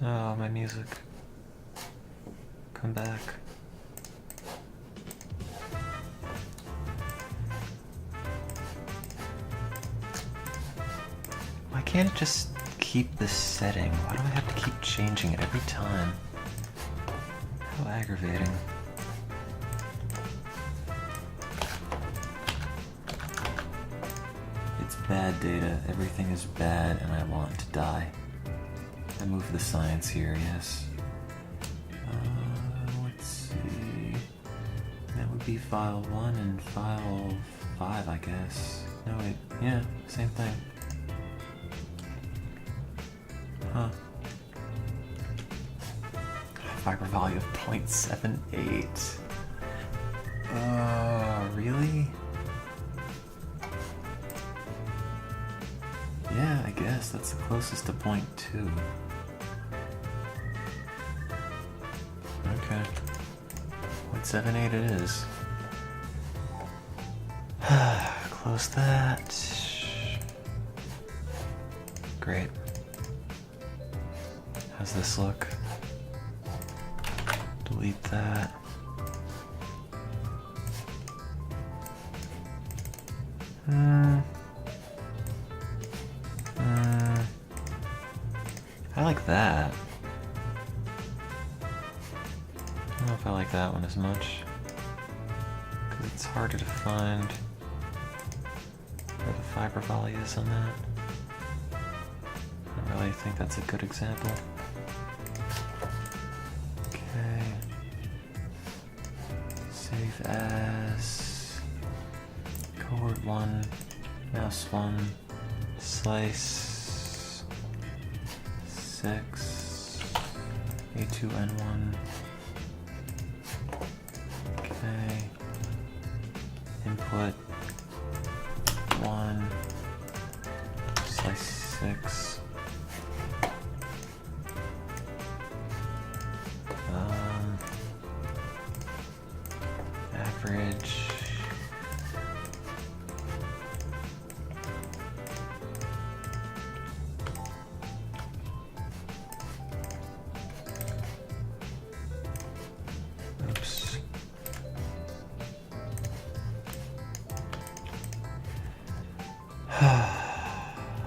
Oh, my music. Come back. Why can't it just keep this setting? Why do I have to keep changing it every time? How aggravating. It's bad data. Everything is bad and I want to die. I move the science here, yes. Let's see. That would be file 1 and file 5, I guess. No, wait. Yeah, same thing. Huh. Fiber value of 0.78. Really? Yeah, I guess that's the closest to 0.2. Okay. 0.78 it is. Close that. Great. How's this look? Delete that. I like that. I don't know if I like that one as much, because it's harder to find where the fiber volley is on that. I don't really think that's a good example. Okay. Save as cohort 1, mouse 1, slice 6, A2N1. Okay. Input 1, slice 6. Average. Oops.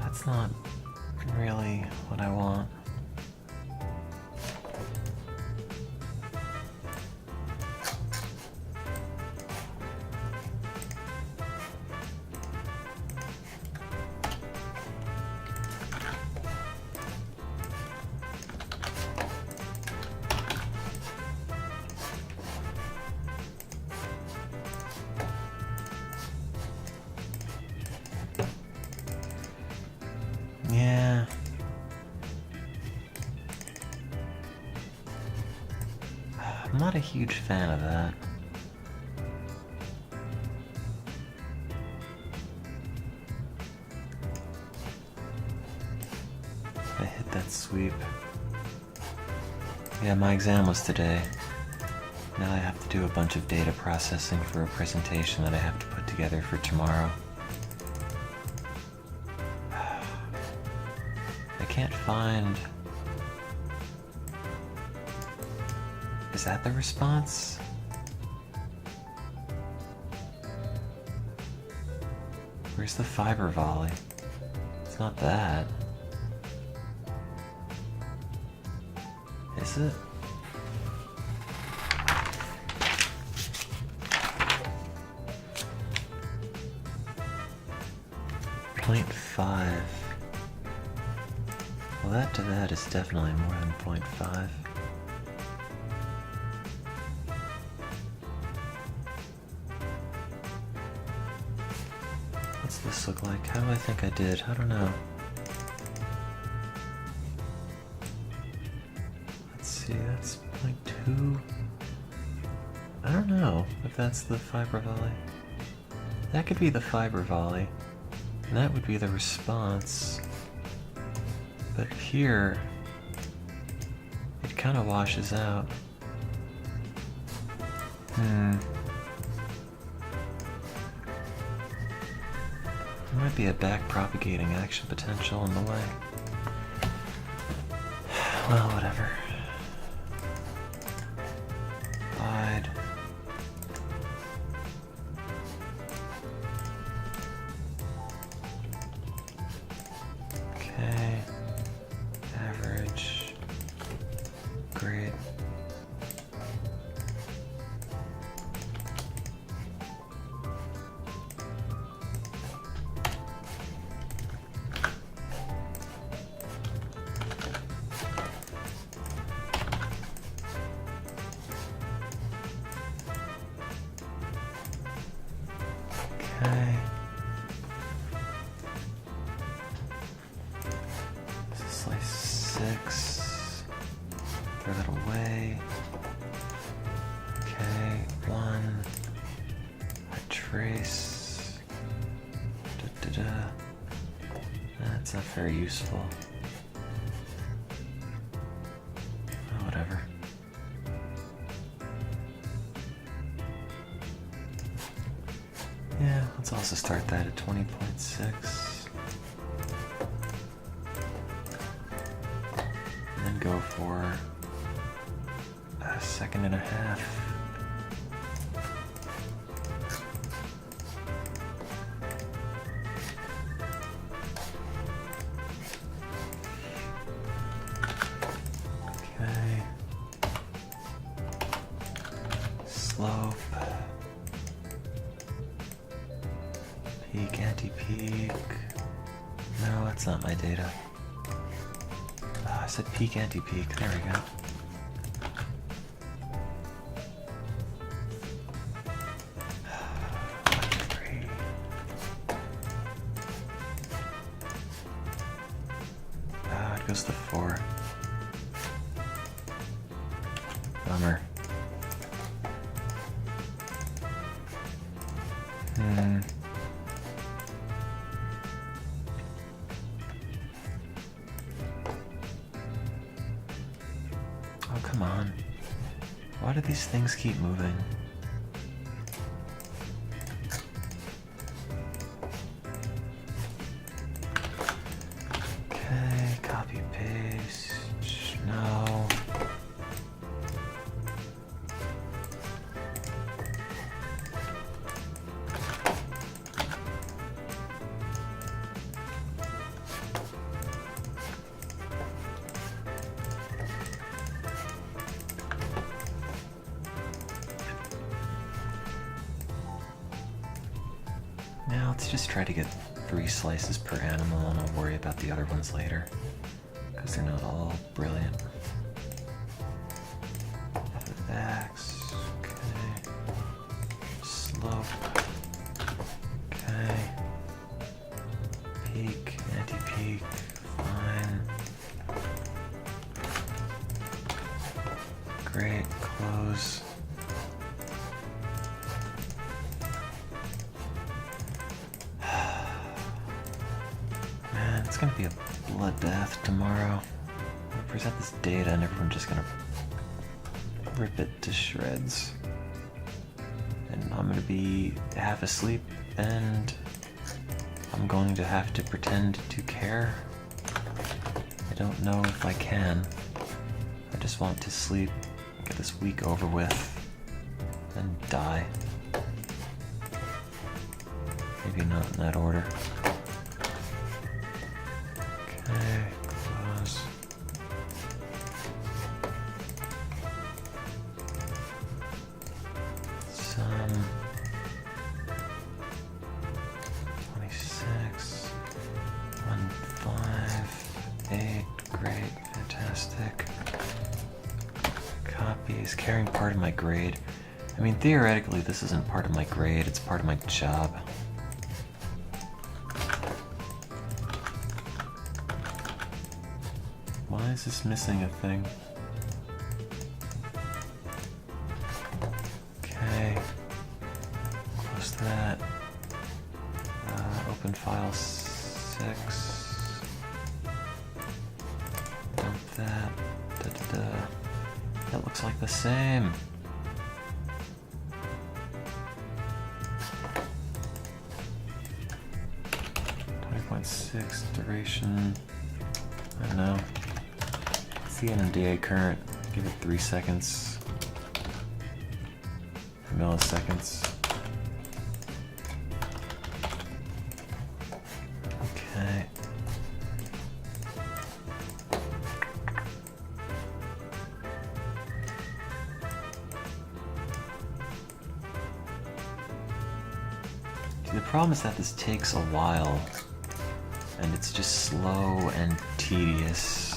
That's not really what I want. Yeah. I'm not a huge fan of that. I hit that sweep. Yeah, my exam was today. Now I have to do a bunch of data processing for a presentation that I have to put together for tomorrow. I can't find... Is that the response? Where's the fiber volley? It's not that. Is it? .5. Well, that to that is definitely more than 0.5. What's this look like? How do I think I did? I don't know. Let's see, that's 0.2. I don't know if that's the fiber volley. That could be the fiber volley. And that would be the response. But here, it kind of washes out. There might be a back-propagating action potential in the way. Well, whatever. Wide. Okay. Average. Great. Okay. This is slice 6. Throw that away. Okay, 1. I trace. That's not very useful. Oh, whatever. Yeah, let's also start that at 20.6. And then go for a 1.5 seconds. Okay. Slope. Peak, anti-peak. No, that's not my data. I said peak, anti-peak. There we go. It goes to 4. Bummer. Oh, come on. Why do these things keep moving? Okay, copy, paste. No. Now let's just try to get 3 slices per animal, and I'll worry about the other ones later, because they're not all brilliant. X, okay. Slope, okay. Peak, anti-peak, fine. Great, close. It's gonna be a bloodbath tomorrow. I'm gonna present this data and everyone's just gonna rip it to shreds. And I'm gonna be half asleep and I'm going to have to pretend to care. I don't know if I can. I just want to sleep, get this week over with, and die. Maybe not in that order. Okay, close. Some 26, 1, 5, 8, great, fantastic. Copies, carrying part of my grade. I mean, theoretically, this isn't part of my grade, it's part of my job. Why is this missing a thing? Okay. Close that. Open file 6. Dump that. That looks like the same. .6 duration. I don't know. the NMDA current. Give it 3 seconds. Milliseconds. Okay. See, the problem is that this takes a while, and it's just slow and tedious.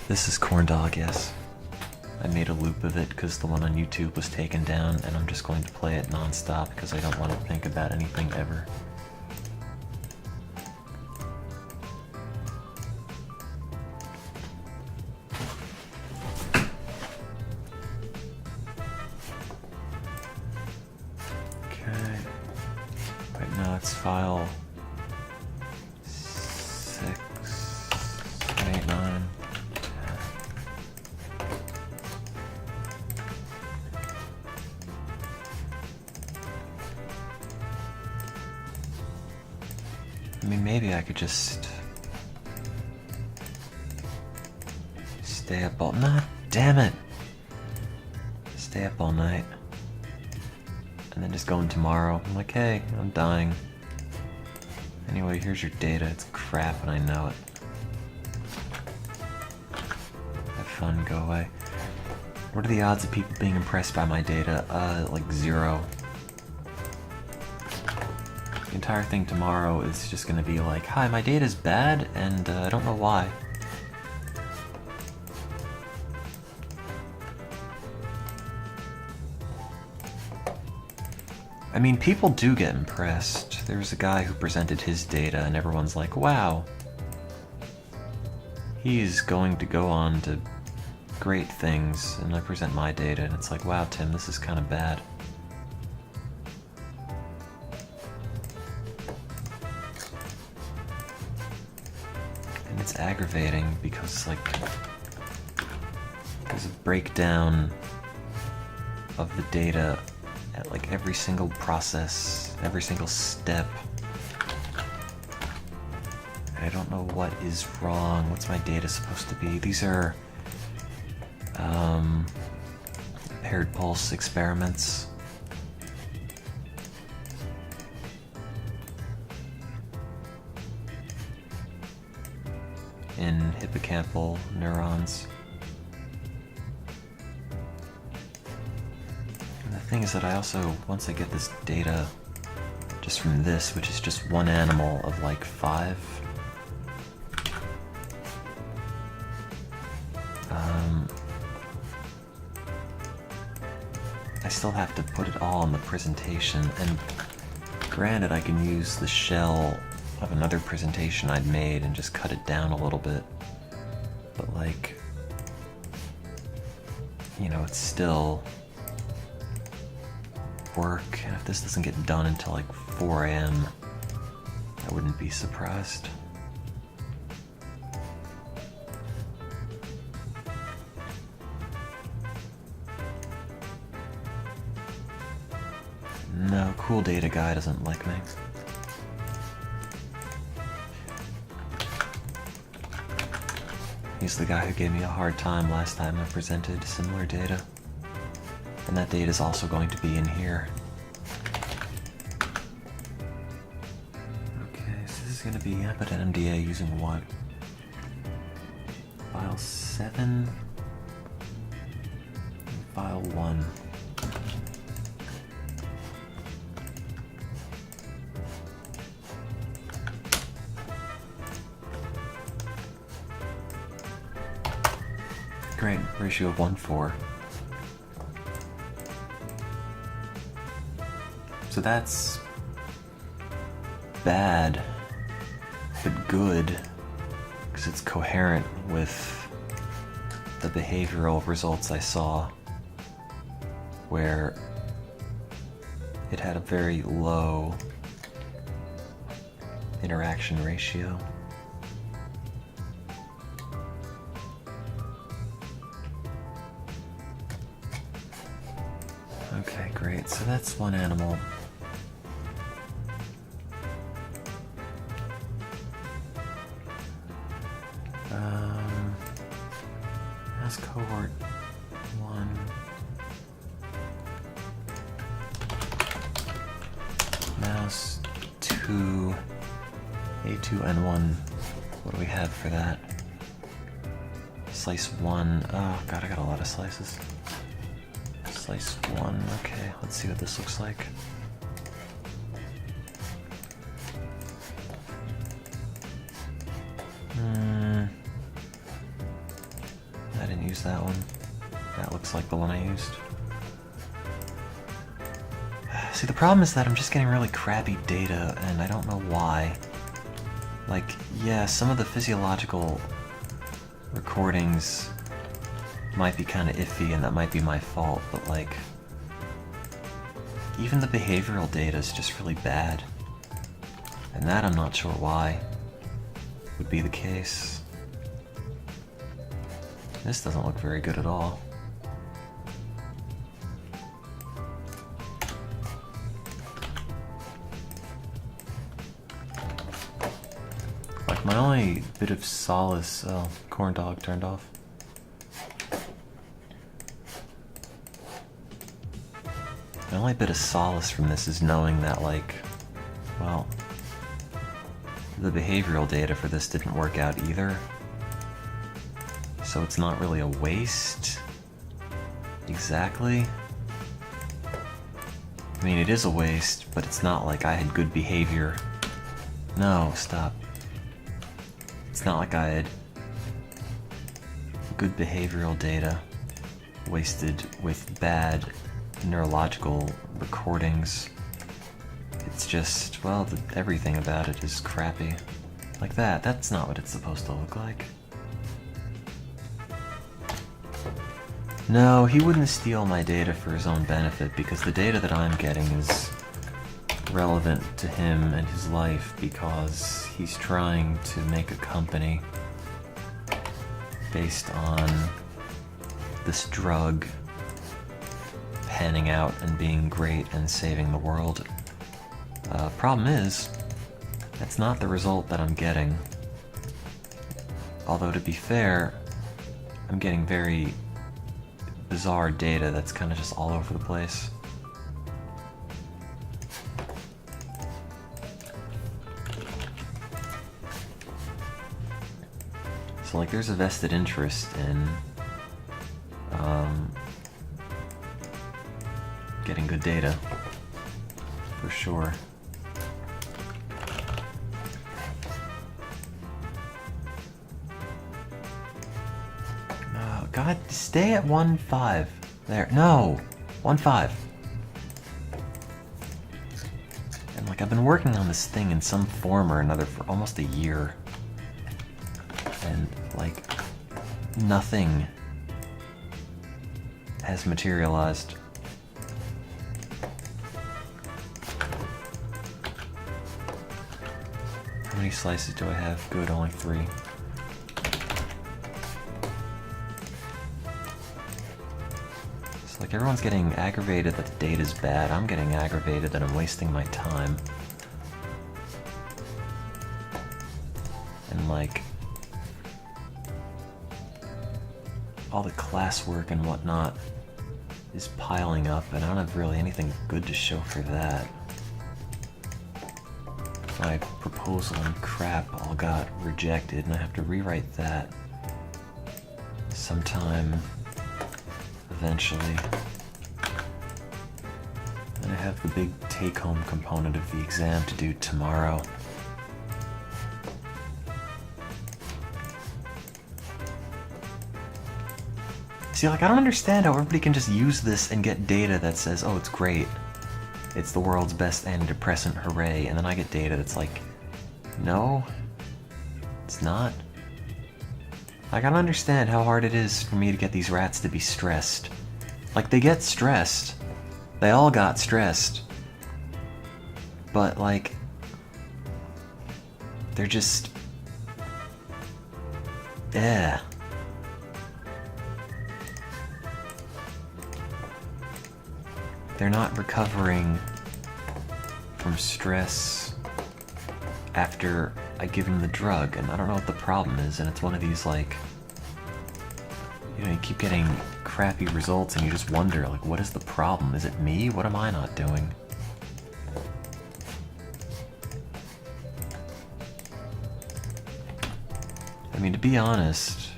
This is Corn Dog, yes. I made a loop of it because the one on YouTube was taken down, and I'm just going to play it non-stop because I don't want to think about anything ever. Okay. Right now it's file 6, 7, 8, 9. I mean, maybe I could just stay up all night. Damn it! Stay up all night. And then just go in tomorrow. I'm like, hey, I'm dying. Anyway, here's your data. It's crap and I know it. Have fun, go away. What are the odds of people being impressed by my data? Like 0. The entire thing tomorrow is just gonna be like, hi, my data's bad, and I don't know why. I mean, people do get impressed. There's a guy who presented his data, and everyone's like, wow. He's going to go on to great things, and I present my data, and it's like, wow, Tim, this is kind of bad. It's aggravating because, like, there's a breakdown of the data at, like, every single process, every single step. I don't know what is wrong. What's my data supposed to be? These are paired pulse experiments. In hippocampal neurons. And the thing is that I also, once I get this data just from this, which is just one animal of like 5, I still have to put it all in the presentation, and granted I can use the shell of another presentation I'd made and just cut it down a little bit, but like, you know, it's still work, and if this doesn't get done until like 4 AM, I wouldn't be surprised. No, Cool Data Guy doesn't like me. He's the guy who gave me a hard time last time I presented similar data. And that data is also going to be in here. Okay, so this is going to be Amped NMDA using what? File 7 and file 1. Great, ratio of 1:4. So that's bad, but good, because it's coherent with the behavioral results I saw, where it had a very low interaction ratio. Okay, great. So that's one animal. Mouse cohort 1. Mouse 2. A2N1. What do we have for that? Slice 1. Oh god, I got a lot of slices. Slice 1. Okay, let's see what this looks like. I didn't use that one. That looks like the one I used. See, the problem is that I'm just getting really crappy data, and I don't know why. Like, yeah, some of the physiological recordings might be kind of iffy, and that might be my fault, but like, even the behavioral data is just really bad. And that I'm not sure why would be the case. This doesn't look very good at all. Like, my only bit of solace... Oh, corn dog turned off. My only bit of solace from this is knowing that, like, well, the behavioral data for this didn't work out either. So it's not really a waste, exactly. I mean, it is a waste, but it's not like I had good behavior. No, stop. It's not like I had good behavioral data wasted with bad neurological recordings. It's just, well, everything about it is crappy. Like that, that's not what it's supposed to look like. No, he wouldn't steal my data for his own benefit, because the data that I'm getting is relevant to him and his life because he's trying to make a company based on this drug panning out and being great and saving the world. Problem is, that's not the result that I'm getting. Although, to be fair, I'm getting very bizarre data that's kind of just all over the place. So, like, there's a vested interest in getting good data, for sure. Oh, God, stay at 1.5. There, no, 1.5. And like, I've been working on this thing in some form or another for almost a year. And like, nothing has materialized. How many slices do I have? Good, only 3. It's like everyone's getting aggravated that the data's bad. I'm getting aggravated that I'm wasting my time. And like, all the classwork and whatnot is piling up, and I don't have really anything good to show for that. My proposal and crap all got rejected, and I have to rewrite that sometime eventually. And I have the big take-home component of the exam to do tomorrow. See, like, I don't understand how everybody can just use this and get data that says, oh, it's great. It's the world's best antidepressant, hooray. And then I get data that's like, no, it's not. Like, I don't understand how hard it is for me to get these rats to be stressed. Like, they get stressed. They all got stressed. But, like, they're just... yeah. They're not recovering from stress after I give them the drug, and I don't know what the problem is, and it's one of these, like, You know, you keep getting crappy results and you just wonder, like, what is the problem? Is it me? What am I not doing? I mean, to be honest,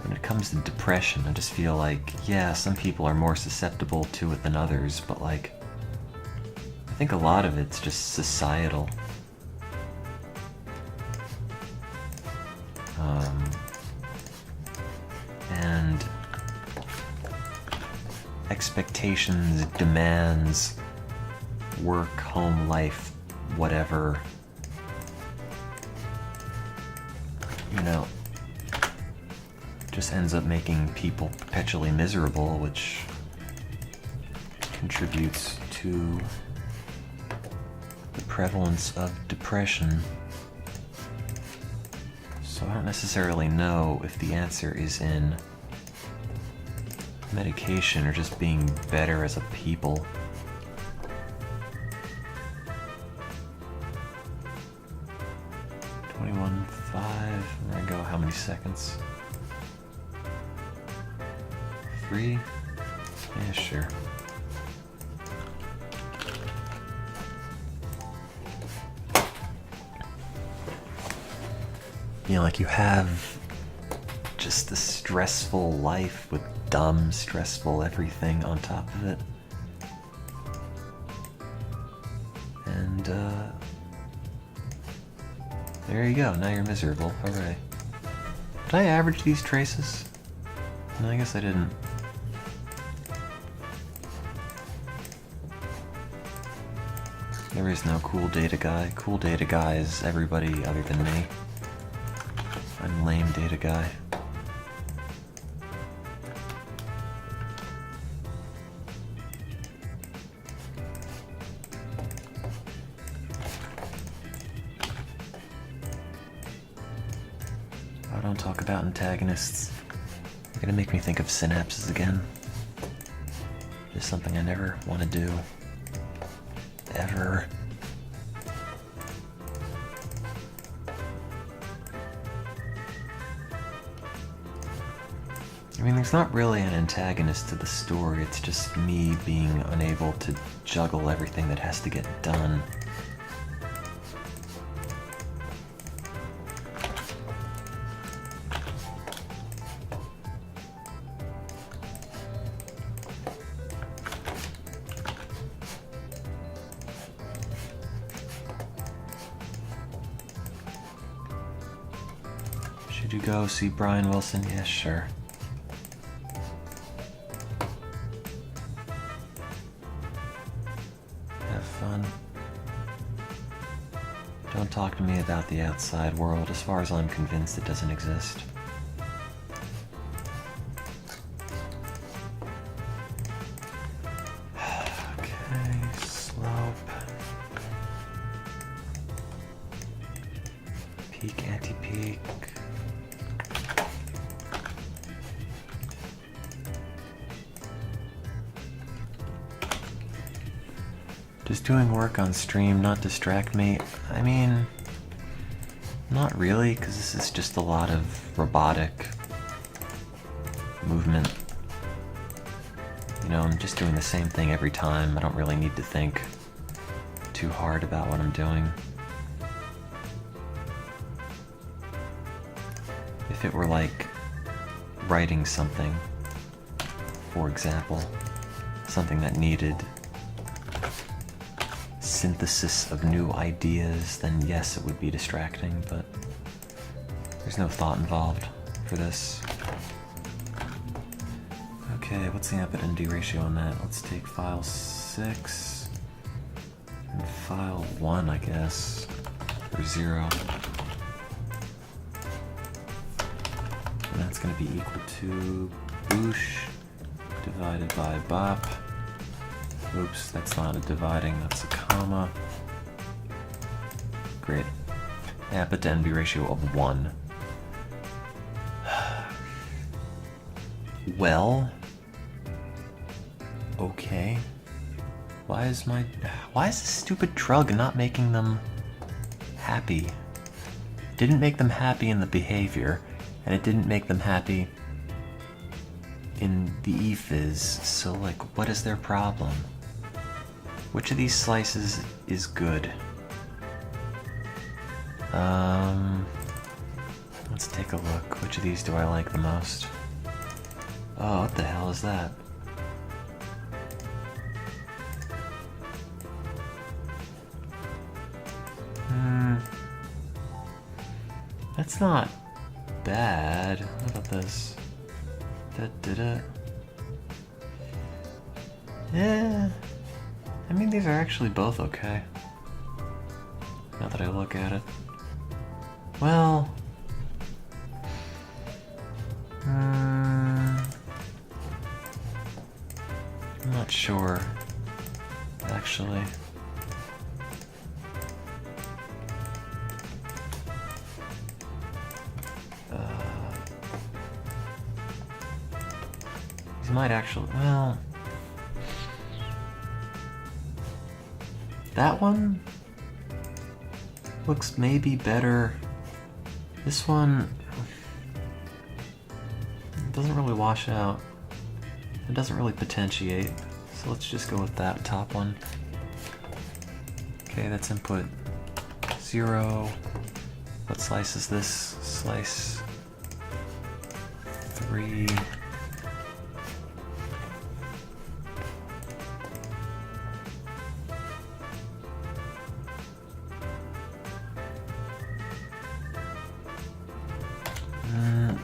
when it comes to depression, I just feel like, yeah, some people are more susceptible to it than others, but like, I think a lot of it's just societal. And expectations, demands, work, home life, whatever, you know, just ends up making people perpetually miserable, which contributes to the prevalence of depression. So I don't necessarily know if the answer is in medication or just being better as a people. I'm gonna go how many seconds? 3? Yeah, sure. You know, like you have just the stressful life with dumb, stressful everything on top of it. And, there you go, now you're miserable. Hooray. Did I average these traces? No, I guess I didn't. There is no cool data guy. Cool data guy is everybody other than me. I'm lame data guy. Oh, don't talk about antagonists. You're gonna make me think of synapses again. Just something I never want to do. Ever. I mean, there's not really an antagonist to the story, it's just me being unable to juggle everything that has to get done. Should you go see Brian Wilson? Yeah, sure. Have fun. Don't talk to me about the outside world. As far as I'm convinced, it doesn't exist. Okay, slope. Peak, anti-peak. Does doing work on stream not distract me? I mean, not really, because this is just a lot of robotic movement. You know, I'm just doing the same thing every time. I don't really need to think too hard about what I'm doing. If it were like writing something, for example, something that needed synthesis of new ideas, then yes, it would be distracting, but there's no thought involved for this. Okay, what's the amped-ND ratio on that? Let's take file 6 and file 1, I guess, or 0. And that's going to be equal to boosh divided by bop. Oops, that's not a dividing, that's a comma. Great. Amped-ND ratio of 1. Well, okay. Why is this stupid drug not making them happy? Didn't make them happy in the behavior, and it didn't make them happy in the ephys, so like, what is their problem? Which of these slices is good? Let's take a look. Which of these do I like the most? Oh, what the hell is that? That's not bad. What about this? Yeah. I mean, these are actually both okay. Now that I look at it. Well... I'm not sure, actually. These might actually... well... that one looks maybe better. This one doesn't really wash out. It doesn't really potentiate. So let's just go with that top one. Okay, that's input 0. What slice is this? Slice 3.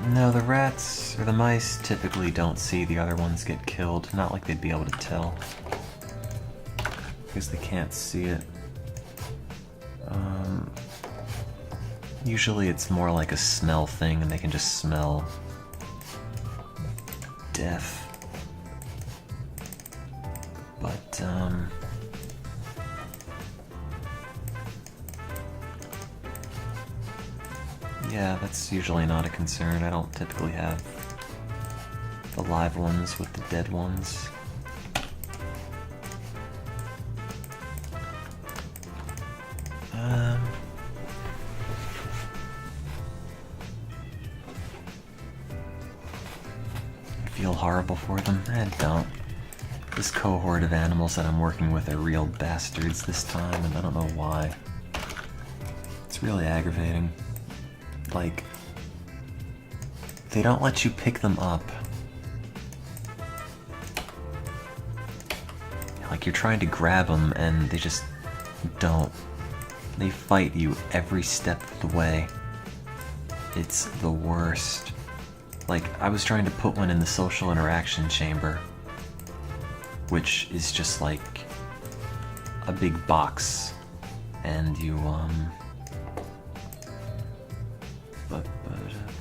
No, the rats, or the mice, typically don't see the other ones get killed. Not like they'd be able to tell. Because they can't see it. Usually it's more like a smell thing, and they can just smell death. But, yeah, that's usually not a concern. I don't typically have the live ones with the dead ones. I feel horrible for them. I don't. This cohort of animals that I'm working with are real bastards this time, and I don't know why. It's really aggravating. Like, they don't let you pick them up. Like, you're trying to grab them and they just don't. They fight you every step of the way. It's the worst. Like, I was trying to put one in the social interaction chamber, which is just like a big box, and you,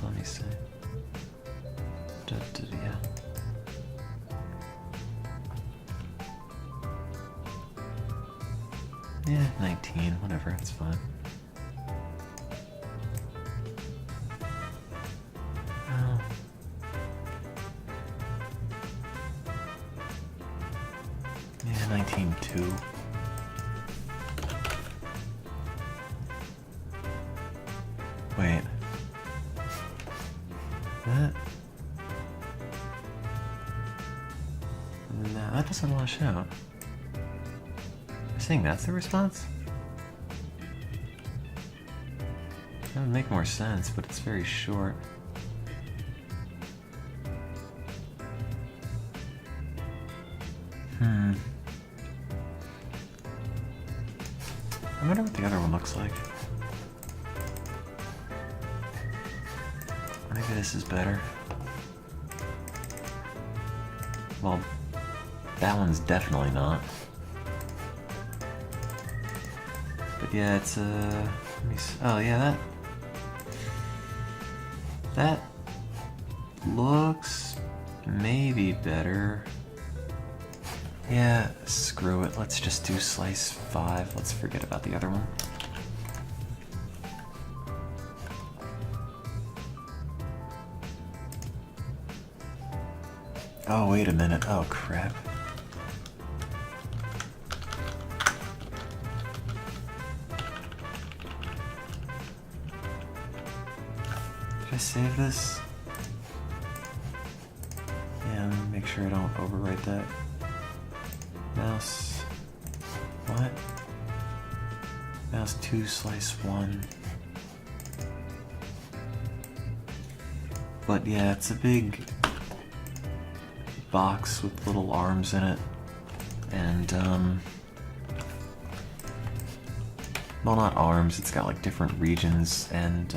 let me see. Yeah. Yeah, 19, whatever, it's fine. Oh. Yeah, 19.2. Wait. That? No, that doesn't wash out. You're saying that's the response? That would make more sense, but it's very short. I wonder what the other one looks like. Maybe this is better. Well, that one's definitely not. But yeah, it's let me see. Oh yeah, that looks maybe better. Yeah, screw it. Let's just do slice 5. Let's forget about the other one. Oh, wait a minute. Oh, crap. Did I save this? Yeah, make sure I don't overwrite that. Mouse. What? Mouse 2, slice 1. But yeah, it's a big box with little arms in it. And, well, not arms, it's got like different regions, and,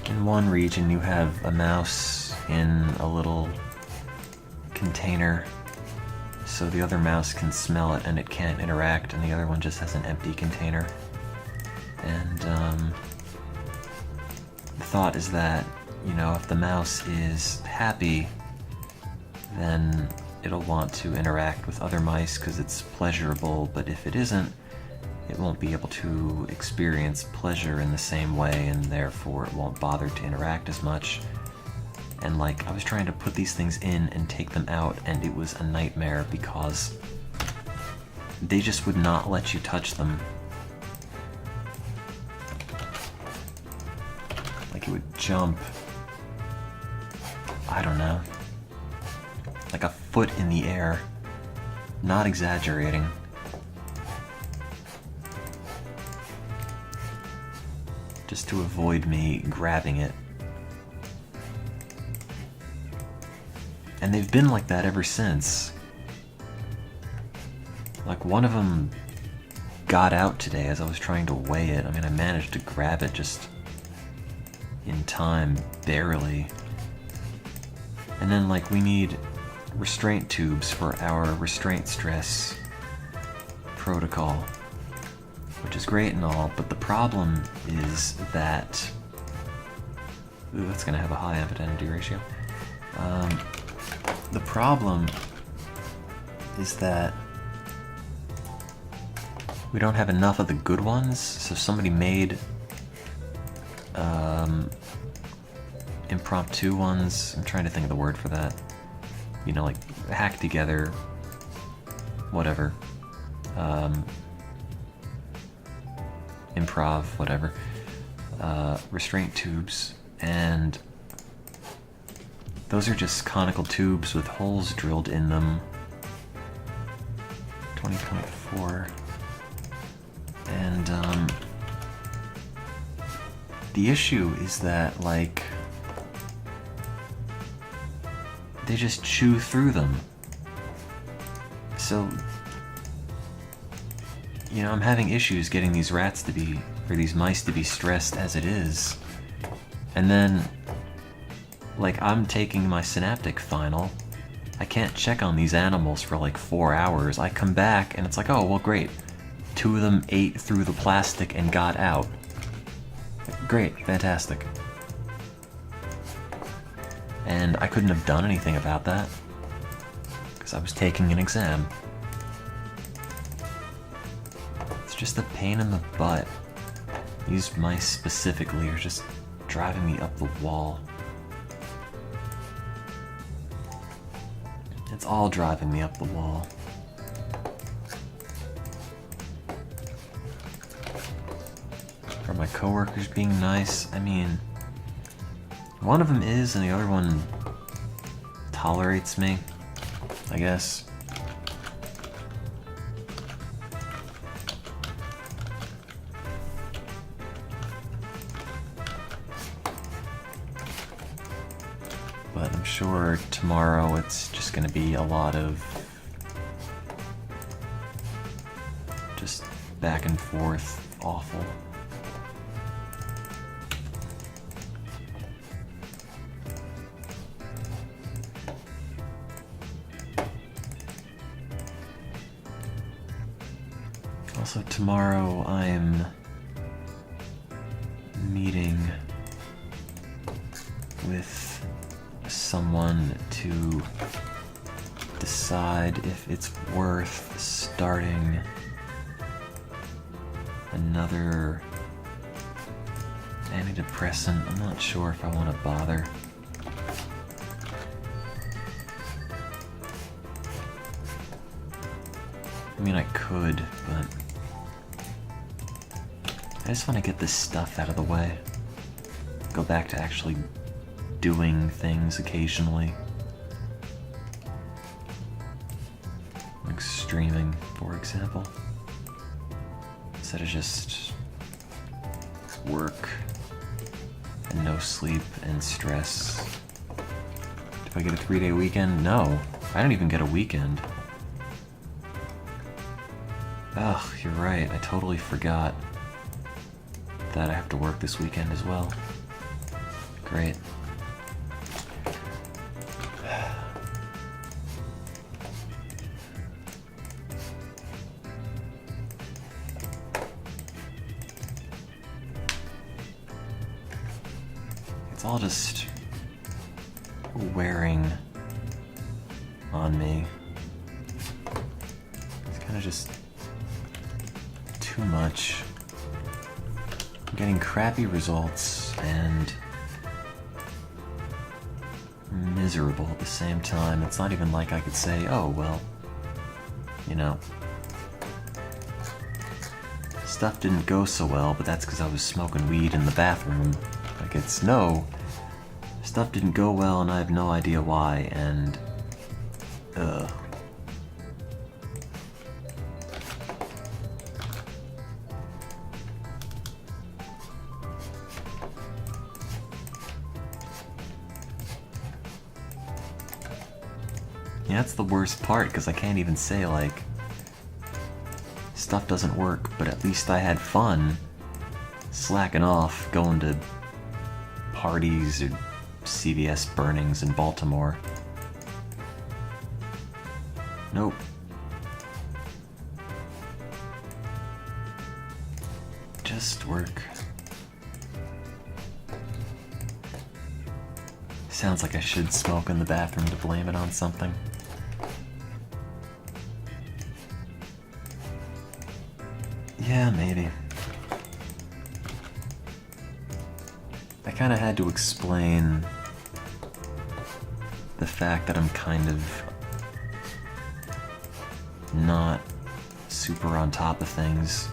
in one region you have a mouse in a little container, so the other mouse can smell it and it can't interact, and the other one just has an empty container. And the thought is that, you know, if the mouse is happy, then it'll want to interact with other mice because it's pleasurable, but if it isn't, it won't be able to experience pleasure in the same way, and therefore it won't bother to interact as much. And like, I was trying to put these things in and take them out, and it was a nightmare because they just would not let you touch them. Like, it would jump, I don't know, like a foot in the air. Not exaggerating. Just to avoid me grabbing it. And they've been like that ever since. Like, one of them got out today as I was trying to weigh it. I mean, I managed to grab it just in time, barely. And then, like, we need restraint tubes for our restraint stress protocol, which is great and all, but the problem is that... Ooh, that's gonna have a high input-energy ratio. The problem is that we don't have enough of the good ones, so somebody made impromptu ones. I'm trying to think of the word for that. You know, like, hack together, whatever. Improv, whatever. Restraint tubes, and those are just conical tubes with holes drilled in them. 20.4. And the issue is that, like, they just chew through them. So, you know, I'm having issues getting these rats to be, or these mice to be stressed as it is. And then, like, I'm taking my synaptic final. I can't check on these animals for like 4 hours. I come back and it's like, oh, well, great. 2 of them ate through the plastic and got out. Great, fantastic. And I couldn't have done anything about that because I was taking an exam. It's just a pain in the butt. These mice specifically are just driving me up the wall. It's all driving me up the wall. For my coworkers being nice, I mean, one of them is and the other one tolerates me, I guess. But I'm sure tomorrow it's just gonna be a lot of just back and forth, awful. Also, tomorrow I'm meeting with someone to decide if it's worth starting another antidepressant. I'm not sure if I want to bother. I mean, I could, but I just want to get this stuff out of the way. go back to actually doing things occasionally. Like streaming, for example. Instead of just work and no sleep and stress. Do I get a 3-day weekend? No, I don't even get a weekend. Ugh, you're right, I totally forgot that I have to work this weekend as well. Great. It's all just wearing on me. It's kind of just too much. I'm getting crappy results and miserable at the same time. It's not even like I could say, oh, well, you know, stuff didn't go so well, but that's because I was smoking weed in the bathroom. Like, it's no, stuff didn't go well and I have no idea why, and yeah, that's the worst part, because I can't even say, like, stuff doesn't work, but at least I had fun slacking off, going to parties or CVS burnings in Baltimore. Nope. Just work. Sounds like I should smoke in the bathroom to blame it on something. Yeah, maybe. I kind of had to explain the fact that I'm kind of not super on top of things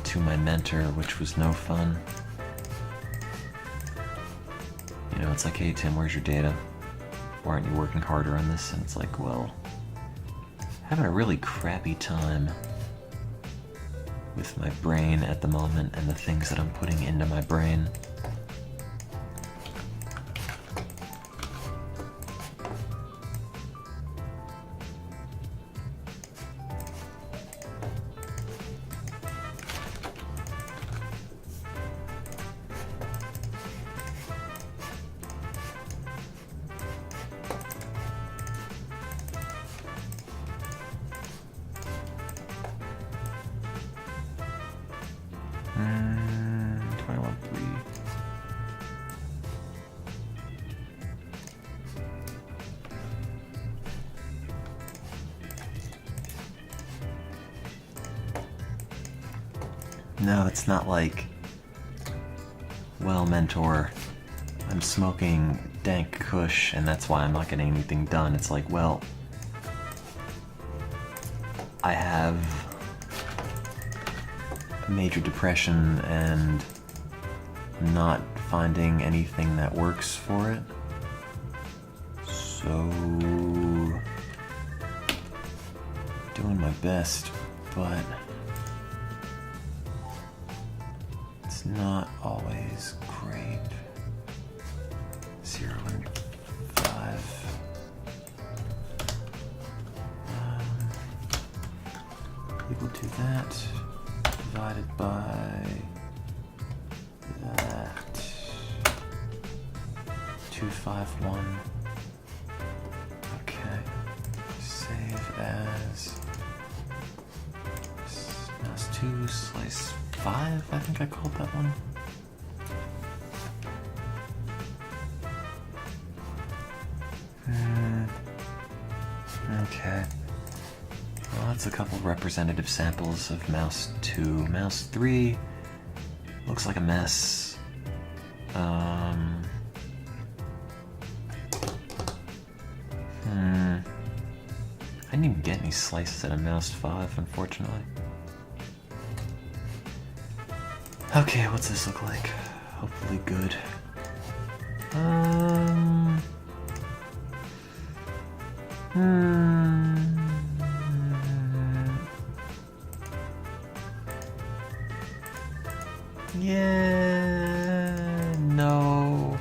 to my mentor, which was no fun. You know, it's like, hey Tim, where's your data? Why aren't you working harder on this? And it's like, well, having a really crappy time with my brain at the moment and the things that I'm putting into my brain. Do I want 3? No, it's not like, well, mentor, I'm smoking dank kush and that's why I'm not getting anything done. It's like, well, I have major depression and I'm not finding anything that works for it. So, doing my best, but it's not always great. 0 and 5. Equal to that, divided by that. 251. Okay. Save as mouse 2 slice 5, I think I called that one. Okay. Well, that's a couple representative samples of mouse 2. Mouse 3 looks like a mess. I didn't even get any slices out of mouse 5, unfortunately. Okay, what's this look like? Hopefully good. Yeah, no.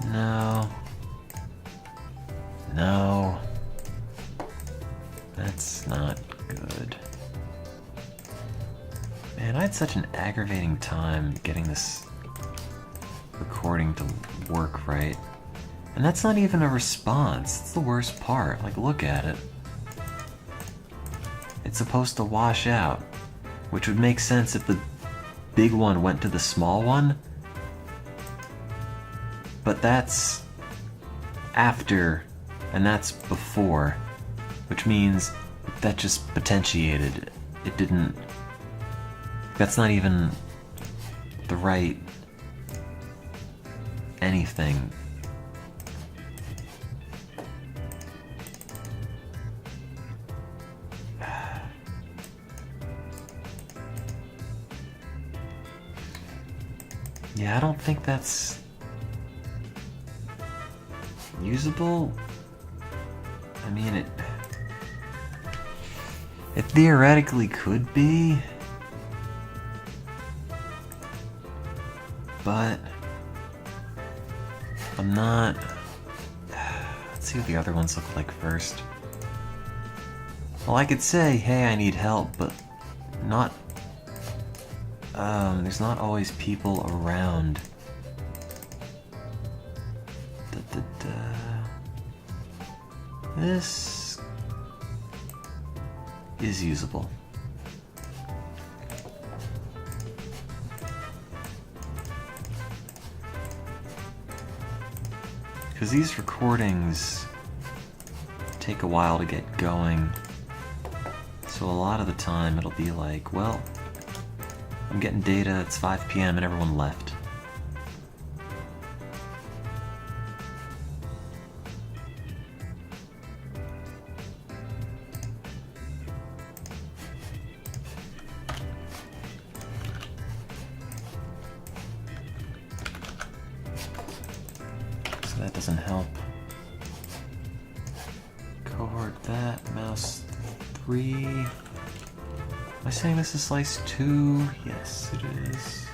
No. No. That's not good. Man, I had such an aggravating time getting this recording to work right. And that's not even a response. It's the worst part. Like, look at it. It's supposed to wash out, which would make sense if the big one went to the small one. But that's after, and that's before, which means that just potentiated. It didn't. That's not even the right anything. Yeah, I don't think that's usable. I mean, it theoretically could be, but I'm not. Let's see what the other ones look like first. Well, I could say, hey, I need help, but not. There's not always people around. This is usable. Because these recordings take a while to get going. So a lot of the time it'll be like, well, I'm getting data, it's 5 p.m. and everyone left. So that doesn't help. Cohort that, mouse 3. Am I saying this is slice 2? Yes, it is.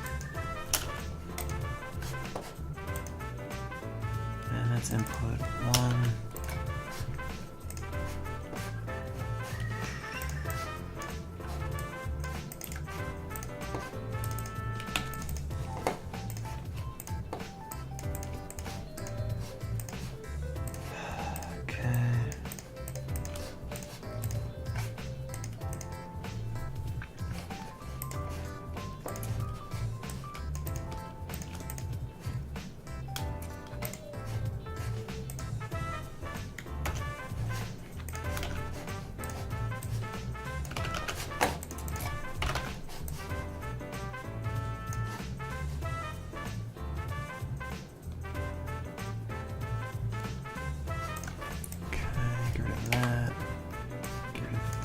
And that's input 1.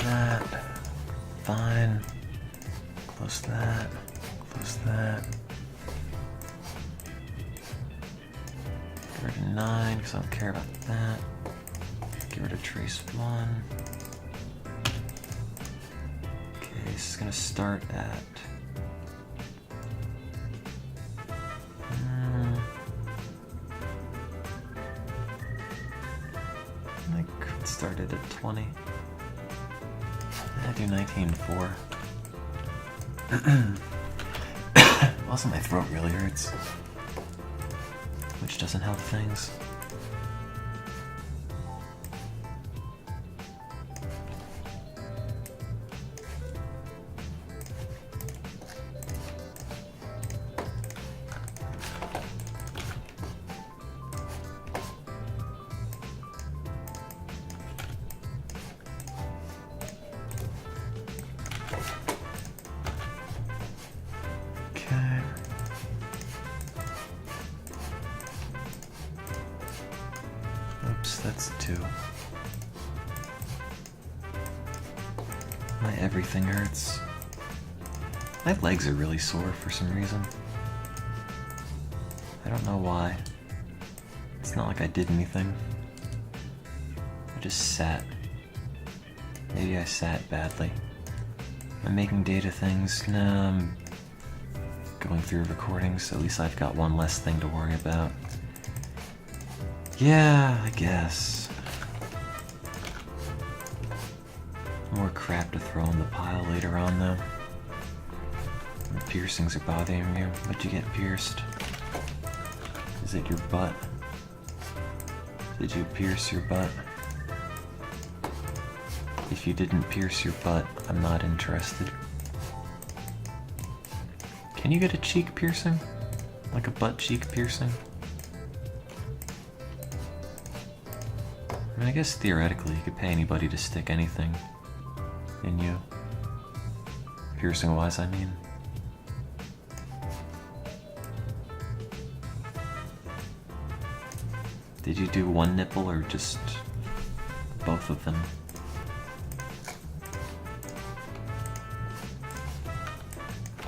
That. Fine. Close that. Close that. Get rid of 9 because I don't care about that. Get rid of trace 1. Okay, this is going to start at. I could start it at 20. I do 19.4. Also, my throat really hurts, which doesn't help things. Oops, that's 2. My everything hurts. My legs are really sore for some reason. I don't know why. It's not like I did anything. I just sat. Maybe I sat badly. I'm making data things. No, I'm going through recordings. At least I've got one less thing to worry about. Yeah, I guess. More crap to throw in the pile later on, though. The piercings are bothering you. What'd you get pierced? Is it your butt? Did you pierce your butt? If you didn't pierce your butt, I'm not interested. Can you get a cheek piercing? Like a butt cheek piercing? I mean, I guess theoretically you could pay anybody to stick anything in you. Piercing wise, I mean. Did you do one nipple or just both of them?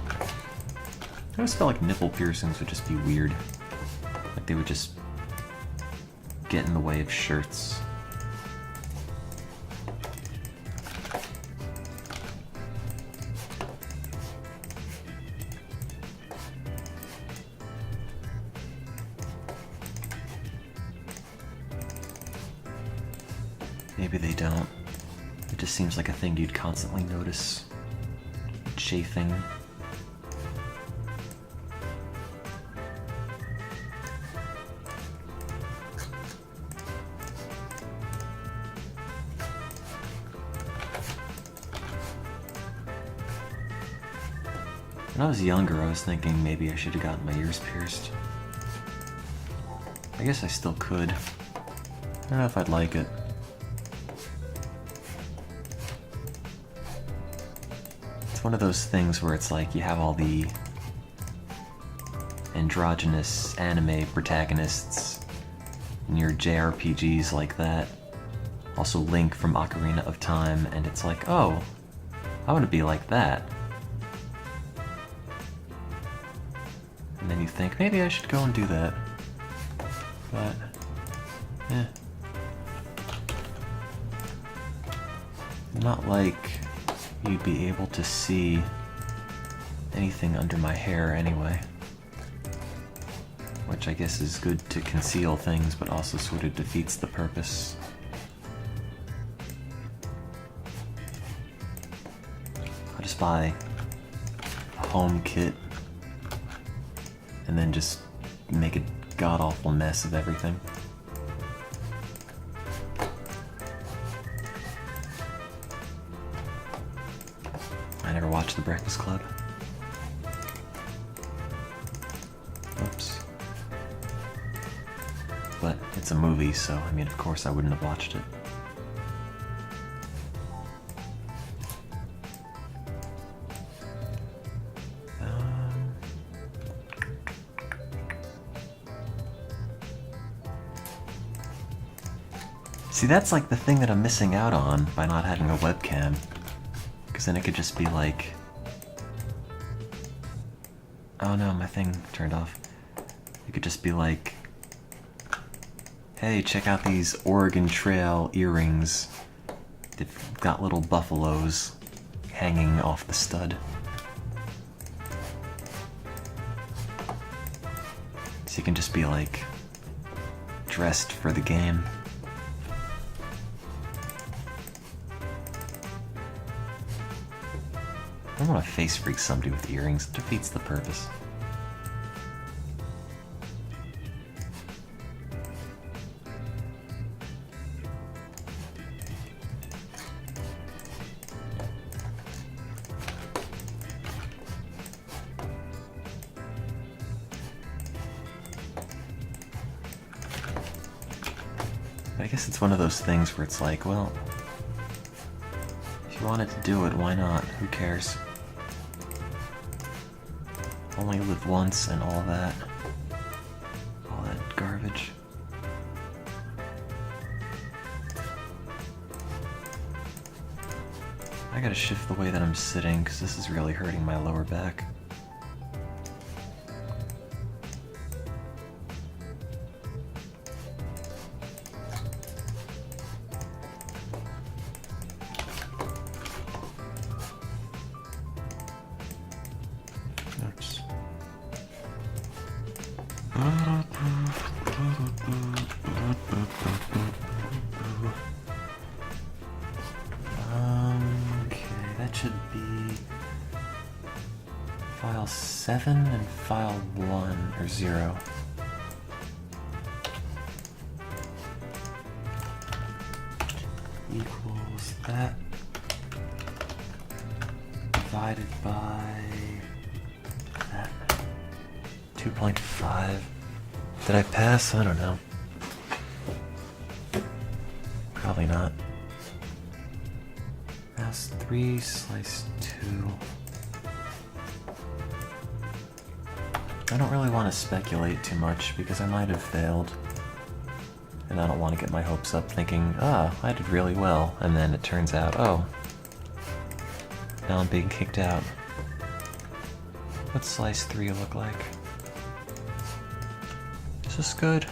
I always felt like nipple piercings would just be weird. Like they would just get in the way of shirts. Maybe they don't. It just seems like a thing you'd constantly notice. Chafing. When I was younger, I was thinking maybe I should have gotten my ears pierced. I guess I still could. I don't know if I'd like it. It's one of those things where it's like you have all the androgynous anime protagonists in your JRPGs like that. Also Link from Ocarina of Time, and it's like, oh, I want to be like that. And then you think, maybe I should go and do that. But, eh. Not like you'd be able to see anything under my hair anyway. Which I guess is good to conceal things, but also sort of defeats the purpose. I'll just buy a home kit and then just make a god-awful mess of everything. I never watched The Breakfast Club. Oops. But it's a movie, so I mean, of course I wouldn't have watched it. See, that's like the thing that I'm missing out on by not having a webcam. Because then it could just be like... Oh no, my thing turned off. It could just be like... Hey, check out these Oregon Trail earrings. They've got little buffaloes hanging off the stud. So you can just be like... dressed for the game. I don't want to face freak somebody with earrings. It defeats the purpose. But I guess it's one of those things where it's like, well, if you wanted to do it, why not? Who cares? Only live once and all that garbage. I I gotta shift the way that I'm sitting because this is really hurting my lower back. Oops. Okay, that should be file 7 and file 1 or 0. Equals that divided by that. 2.5. Did I pass? I don't know. Probably not. Mouse 3, slice 2. I don't really want to speculate too much because I might have failed. And I don't want to get my hopes up thinking, ah, I did really well. And then it turns out, oh, now I'm being kicked out. What's slice 3 look like? Is this good?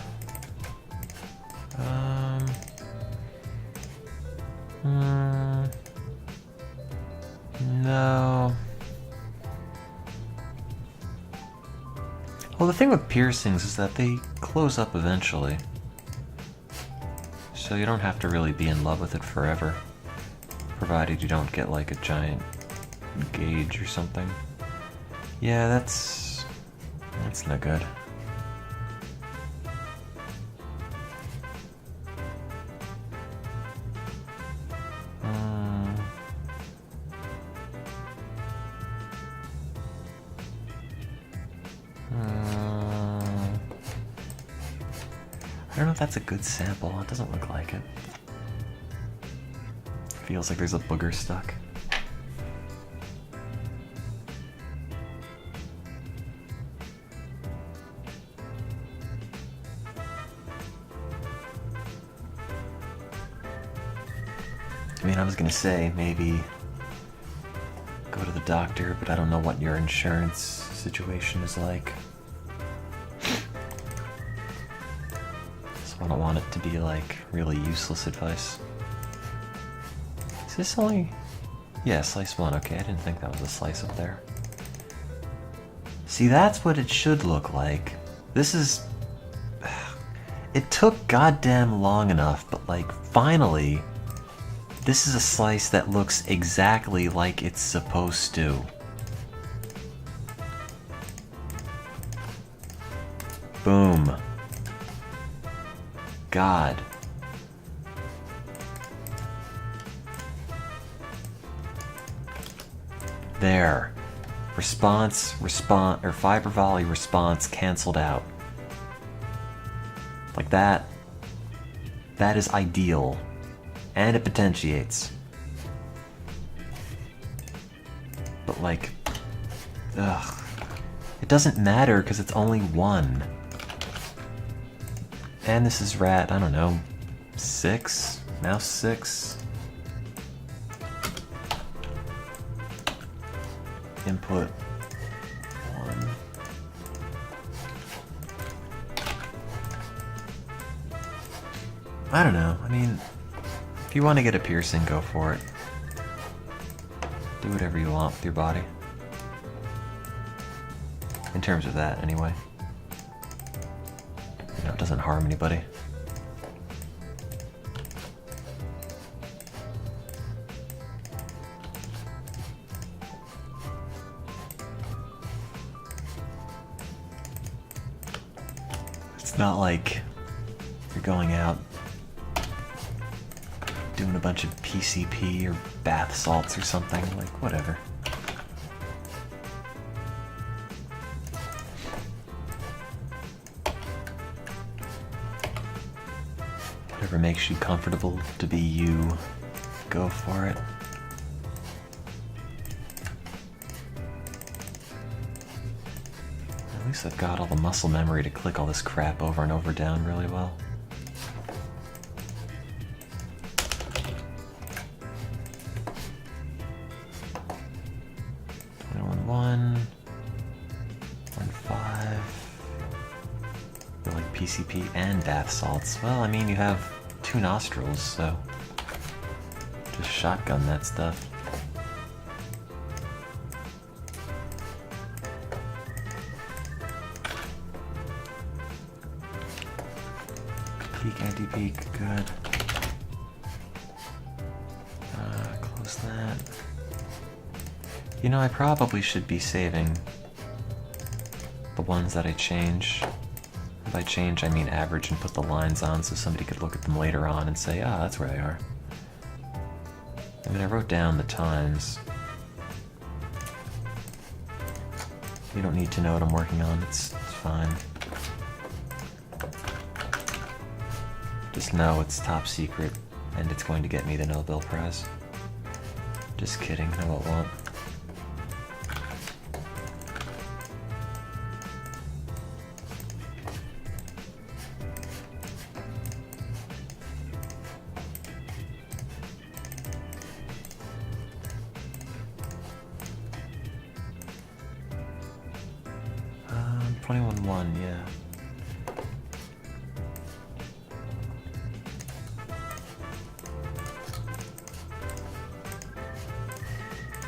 No. Well, the thing with piercings is that they close up eventually. So you don't have to really be in love with it forever. Provided you don't get like a giant gauge or something. Yeah, that's no good. I don't know if that's a good sample. It doesn't look like it. Feels like there's a booger stuck. I mean, I was gonna say maybe go to the doctor, but I don't know what your insurance situation is like. I don't want it to be like really useless advice. Is this only... Yeah, slice 1. Okay, I didn't think that was a slice up there. See, that's what it should look like. This is... It took goddamn long enough, but like, finally, this is a slice that looks exactly like it's supposed to. Boom. God. There. Response, or fiber volley response canceled out. Like that. That is ideal. And it potentiates. But like, ugh. It doesn't matter because it's only 1. And this is rat, I don't know, 6? Mouse 6? Input 1. I don't know, I mean, if you want to get a piercing, go for it. Do whatever you want with your body. In terms of that, anyway. You know, it doesn't harm anybody. It's not like you're going out doing a bunch of PCP or bath salts or something, like whatever. Whatever makes you comfortable to be you, go for it. At least I've got all the muscle memory to click all this crap over and over down really well. PCP and bath salts. Well, I mean, you have 2 nostrils, so just shotgun that stuff. Peek, anti-peek, good. Close that. You know, I probably should be saving the ones that I change. By change, I mean average and put the lines on so somebody could look at them later on and say, ah, that's where they are. I mean, I wrote down the times. You don't need to know what I'm working on, it's fine. Just know it's top secret, and it's going to get me the Nobel Prize. Just kidding, no it won't. Um, 21-1, yeah.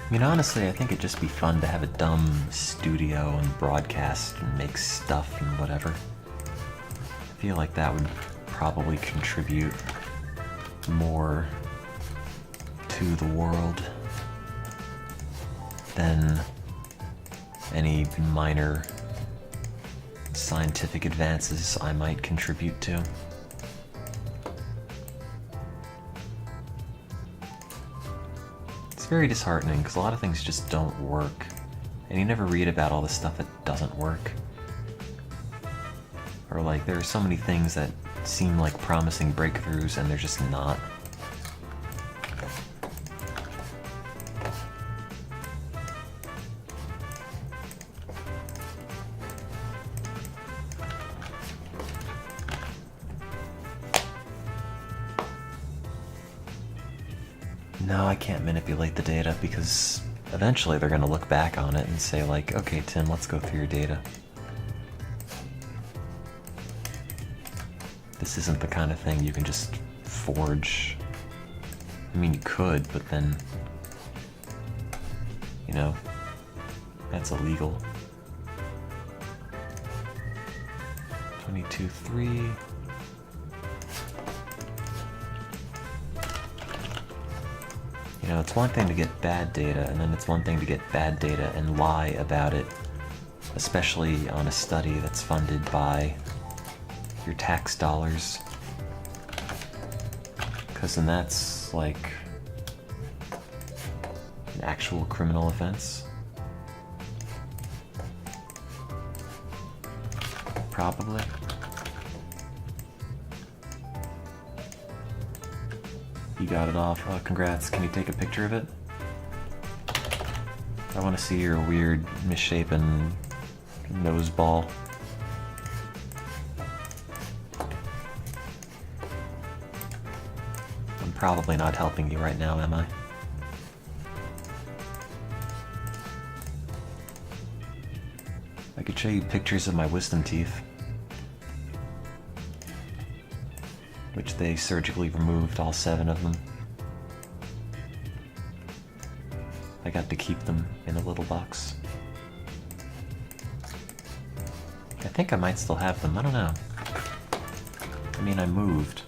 I mean, honestly, I think it'd just be fun to have a dumb studio and broadcast and make stuff and whatever. I feel like that would probably contribute more to the world than any minor scientific advances I might contribute to. It's very disheartening because a lot of things just don't work, and you never read about all the stuff that doesn't work. Or like, there are so many things that seem like promising breakthroughs and they're just not. No, I can't manipulate the data because eventually they're going to look back on it and say like, okay, Tim, let's go through your data. This isn't the kind of thing you can just forge. I mean, you could, but then, you know, that's illegal. 22-3. You know, it's one thing to get bad data, and then it's one thing to get bad data and lie about it, especially on a study that's funded by your tax dollars. Because then that's like an actual criminal offense. Probably. You got it off. Oh, congrats. Can you take a picture of it? I want to see your weird, misshapen nose ball. I'm probably not helping you right now, am I? I could show you pictures of my wisdom teeth, which they surgically removed all 7 of them. I got to keep them in a little box. I think I might still have them, I don't know. I mean, I moved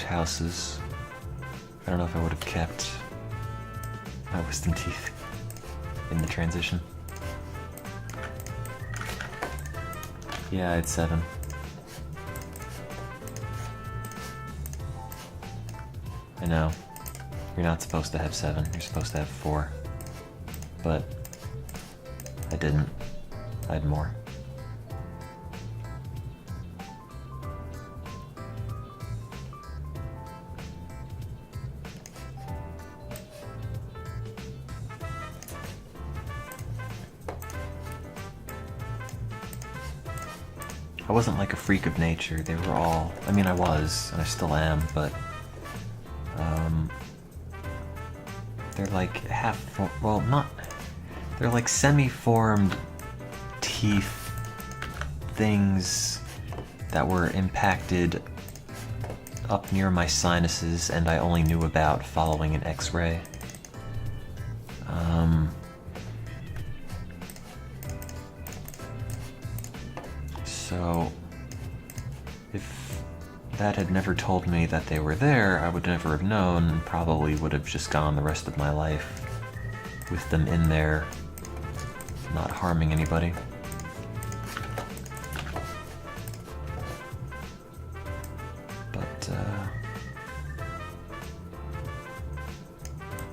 houses. I don't know if I would have kept my wisdom teeth in the transition. Yeah, I had 7. I know. You're not supposed to have 7, you're supposed to have 4. But I didn't. I had more. I wasn't like a freak of nature. They were all, I mean, I was, and I still am, but they're like they're like semi-formed teeth things that were impacted up near my sinuses, and I only knew about following an X-ray. So, if that had never told me that they were there, I would never have known, and probably would have just gone the rest of my life with them in there, not harming anybody. But,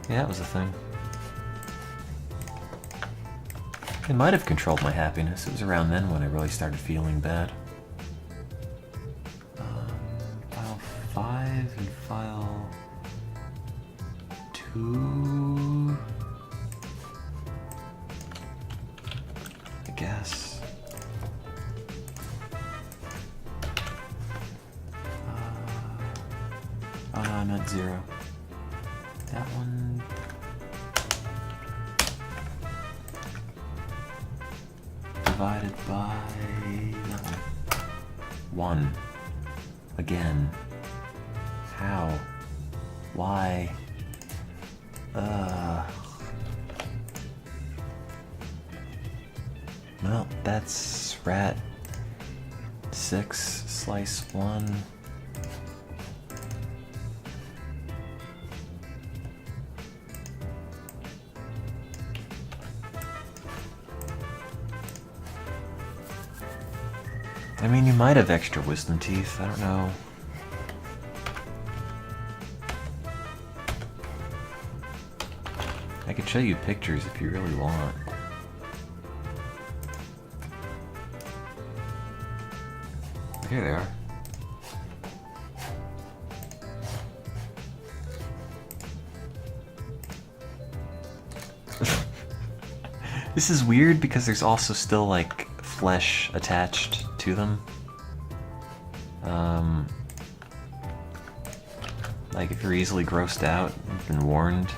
yeah, it was a thing. It might have controlled my happiness. It was around then when I really started feeling bad. File 5 and file 2... I guess. Oh no, I meant 0. That one... divided by... that one. 1. Again. How? Why? Well, that's rat 6, slice 1. I mean, you might have extra wisdom teeth, I don't know. I could show you pictures if you really want. Here they are. This is weird because there's also still like flesh attached to them. Like if you're easily grossed out, you've been warned.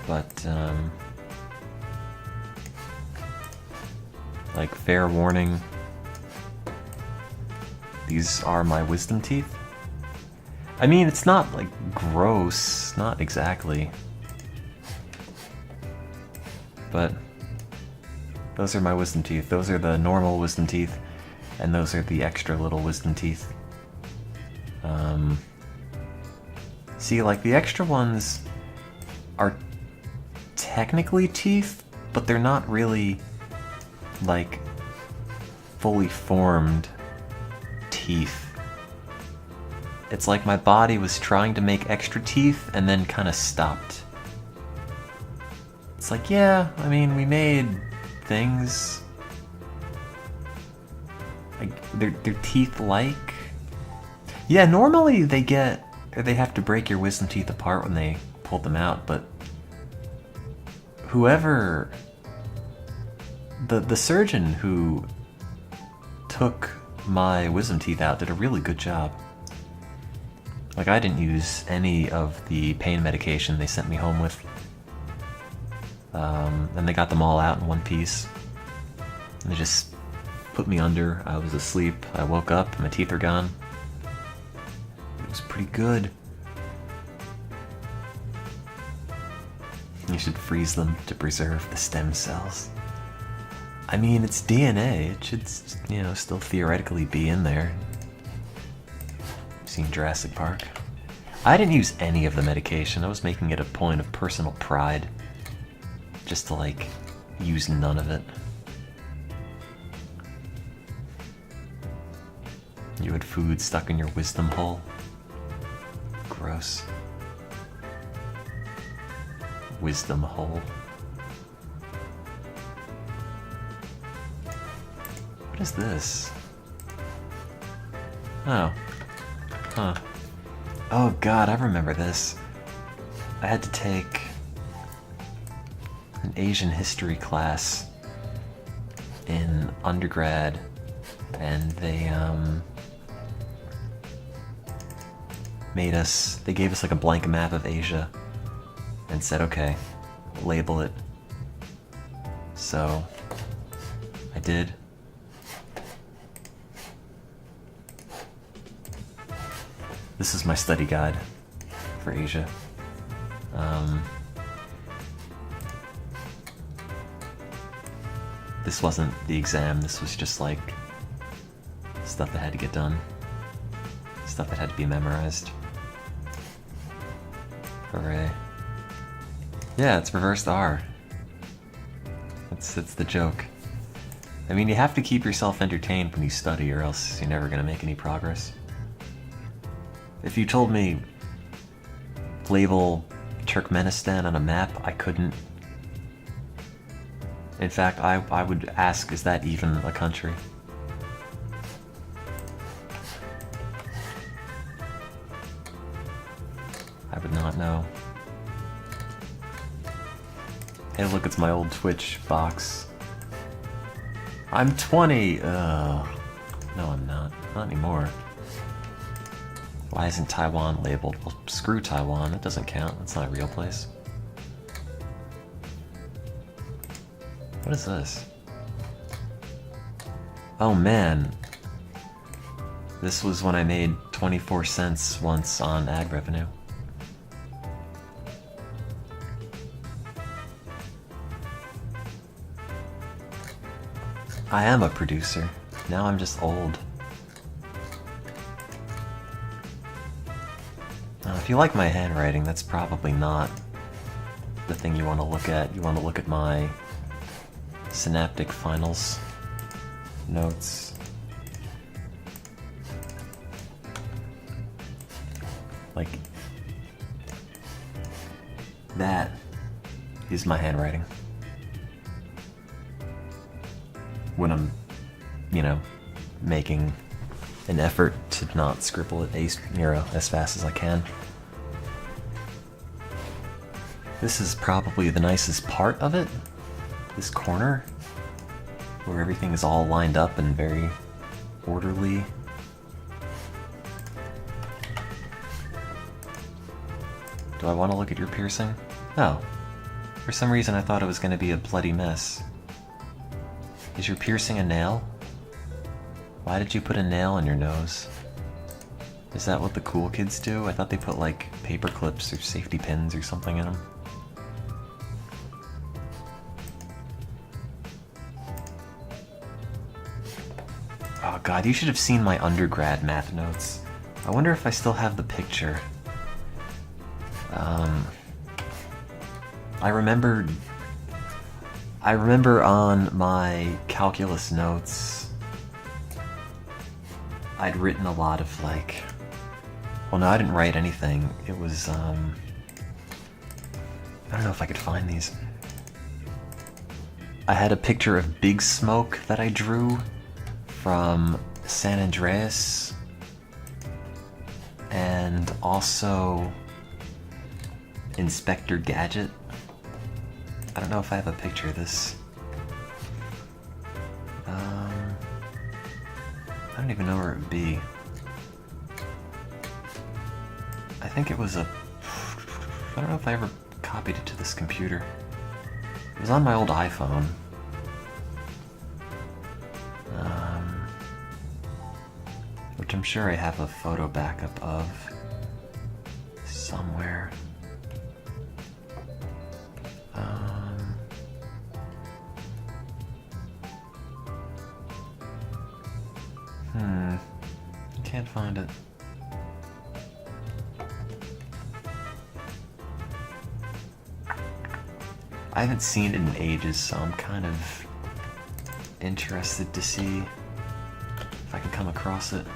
But like fair warning, these are my wisdom teeth. I mean, it's not like gross, not exactly. But those are my wisdom teeth. Those are the normal wisdom teeth, and those are the extra little wisdom teeth. See, like the extra ones are technically teeth, but they're not really like fully formed teeth. It's like my body was trying to make extra teeth and then kind of stopped. It's like, yeah, I mean, we made things. Like, they're teeth-like. Yeah, normally they have to break your wisdom teeth apart when they pull them out, but whoever, the surgeon who took my wisdom teeth out did a really good job. Like, I didn't use any of the pain medication they sent me home with. And they got them all out in one piece. And they just put me under. I was asleep. I woke up, and my teeth are gone. It was pretty good. You should freeze them to preserve the stem cells. I mean, it's DNA. It should, you know, still theoretically be in there. You've seen Jurassic Park. I didn't use any of the medication. I was making it a point of personal pride. Just to, like, use none of it. You had food stuck in your wisdom hole. Gross. Wisdom hole. What is this? Oh. Huh. Oh god, I remember this. I had to take an Asian history class in undergrad, and they they gave us like a blank map of Asia and said, okay, label it. So I did. This is my study guide for Asia. This wasn't the exam, this was just like stuff that had to get done. Stuff that had to be memorized. Hooray. Yeah, it's reversed R. It's the joke. I mean, you have to keep yourself entertained when you study or else you're never gonna make any progress. If you told me label Turkmenistan on a map, I couldn't. In fact, I would ask, is that even a country? I would not know. Hey look, it's my old Twitch box. I'm 20! No I'm not. Not anymore. Why isn't Taiwan labeled? Well, screw Taiwan, that doesn't count. That's not a real place. What is this? Oh man. This was when I made 24 cents once on ad revenue. I am a producer. Now I'm just old. If you like my handwriting, that's probably not the thing you want to look at. You want to look at my Synaptic Finals notes. Like, that is my handwriting. When I'm, you know, making an effort to not scribble at as fast as I can. This is probably the nicest part of it. This corner, where everything is all lined up and very orderly. Do I want to look at your piercing? No. For some reason I thought it was going to be a bloody mess. Is your piercing a nail? Why did you put a nail in your nose? Is that what the cool kids do? I thought they put like paper clips or safety pins or something in them. Oh god, you should have seen my undergrad math notes. I wonder if I still have the picture. I remember on my calculus notes, I'd written a lot of like, well no, I didn't write anything. It was, I don't know if I could find these. I had a picture of Big Smoke that I drew from San Andreas, and also Inspector Gadget. I don't know if I have a picture of this. I don't even know where it would be. I think it was I don't know if I ever copied it to this computer. It was on my old iPhone. Which I'm sure I have a photo backup of somewhere. Can't find it. I haven't seen it in ages, so I'm kind of interested to see if I can come across it.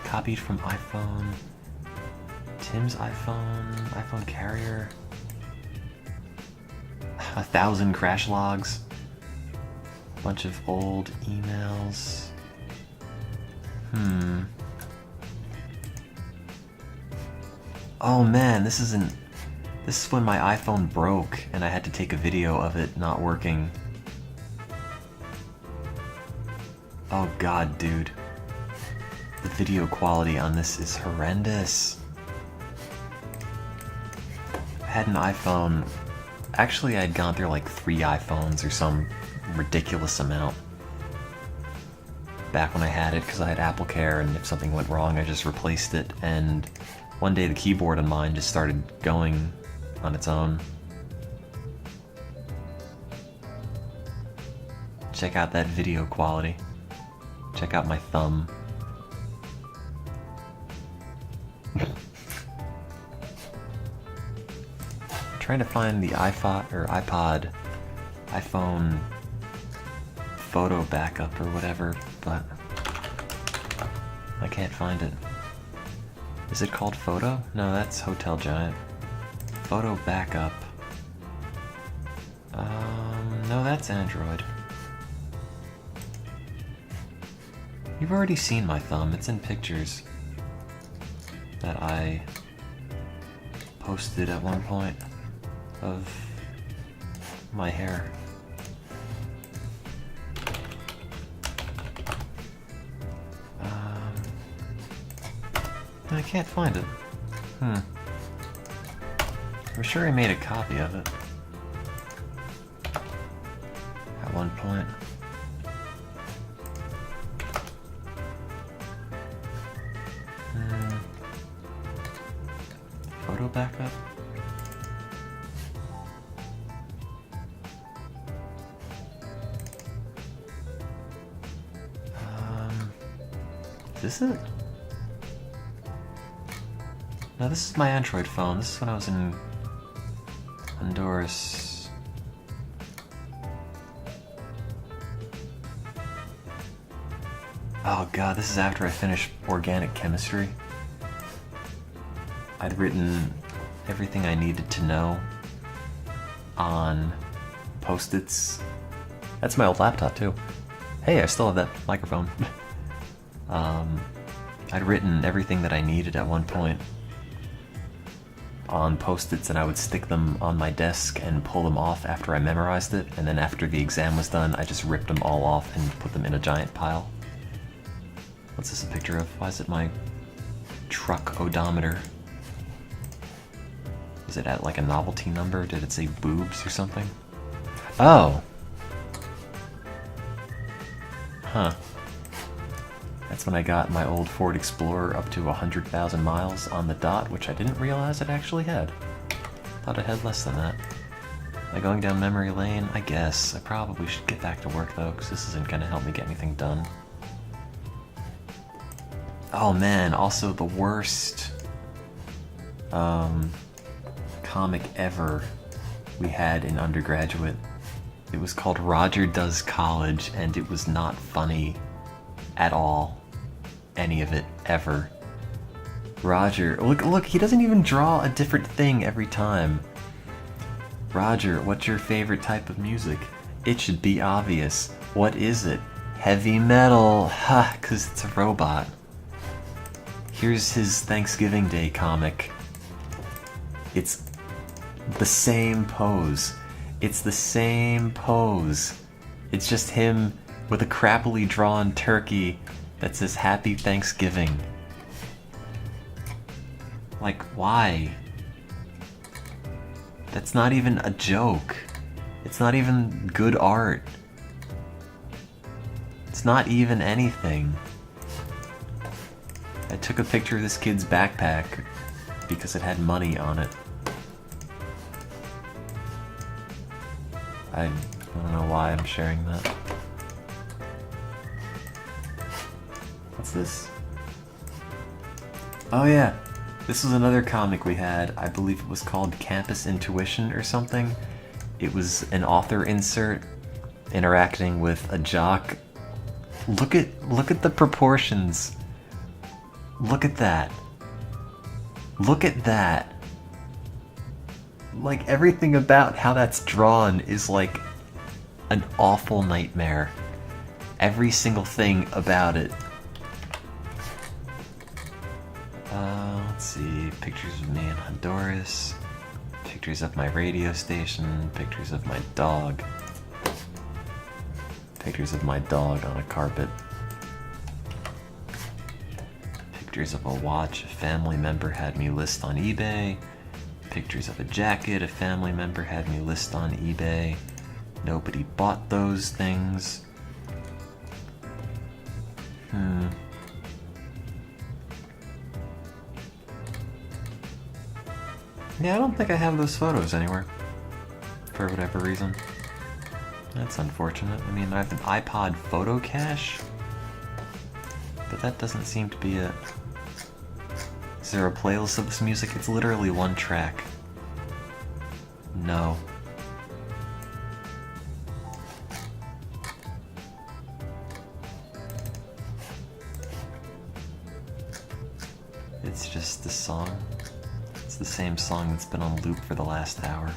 Copied from iPhone. Tim's iPhone carrier. 1,000 crash logs. Bunch of old emails. Oh man, this is when my iPhone broke and I had to take a video of it not working. Oh god, dude. The video quality on this is horrendous. had an iPhone. Actually, I'd gone through like 3 iPhones or some ridiculous amount back when I had it, because I had Apple Care, and if something went wrong, I just replaced it. And one day the keyboard on mine just started going on its own. Check out that video quality. Check out my thumb. Trying to find the iPod, iPhone photo backup or whatever, but I can't find it. Is it called Photo? No, that's Hotel Giant. Photo backup. No, that's Android. You've already seen my thumb. It's in pictures that I posted at one point of my hair. I can't find it. I'm sure I made a copy of it at one point. Photo backup? Is this it? No, this is my Android phone. This is when I was in Honduras. Oh god, this is after I finished organic chemistry. I'd written everything I needed to know on Post-its. That's my old laptop too. Hey, I still have that microphone. I'd written everything that I needed at one point on Post-its, and I would stick them on my desk and pull them off after I memorized it, and then after the exam was done, I just ripped them all off and put them in a giant pile. What's this a picture of? Why is it my truck odometer? Is it at like a novelty number? Did it say boobs or something? Oh! Huh. That's when I got my old Ford Explorer up to 100,000 miles on the dot, which I didn't realize it actually had. Thought it had less than that. Am I going down memory lane? I guess. I probably should get back to work though, because this isn't gonna help me get anything done. Oh man, also the worst comic ever we had in undergraduate. It was called Roger Does College, and it was not funny at all. Any of it, ever. Roger, look, he doesn't even draw a different thing every time. Roger, what's your favorite type of music? It should be obvious. What is it? Heavy metal. Ha, 'cause it's a robot. Here's his Thanksgiving Day comic. It's the same pose. It's the same pose. It's just him with a crappily drawn turkey that says Happy Thanksgiving. Like, why? That's not even a joke. It's not even good art. It's not even anything. I took a picture of this kid's backpack because it had money on it. I don't know why I'm sharing that. What's this? Oh yeah, this was another comic we had. I believe it was called Campus Intuition or something. It was an author insert interacting with a jock. Look at the proportions. Look at that. Look at that. Like, everything about how that's drawn is like an awful nightmare. Every single thing about it. Let's see, pictures of me in Honduras, pictures of my radio station, pictures of my dog, pictures of my dog on a carpet, pictures of a watch a family member had me list on eBay, pictures of a jacket a family member had me list on eBay. Nobody bought those things. Yeah, I don't think I have those photos anywhere. For whatever reason. That's unfortunate. I mean, I have an iPod photo cache, but that doesn't seem to be it. Is there a playlist of this music? It's literally one track. No. It's just the song. It's the same song that's been on loop for the last hour.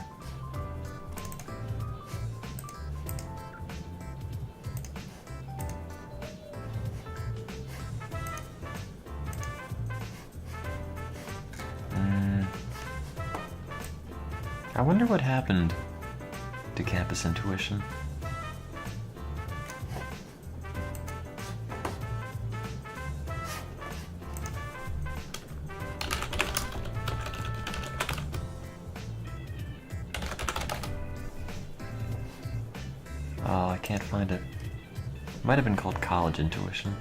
I wonder what happened to Campus Intuition. Oh, I can't find it. It might have been called College Intuition.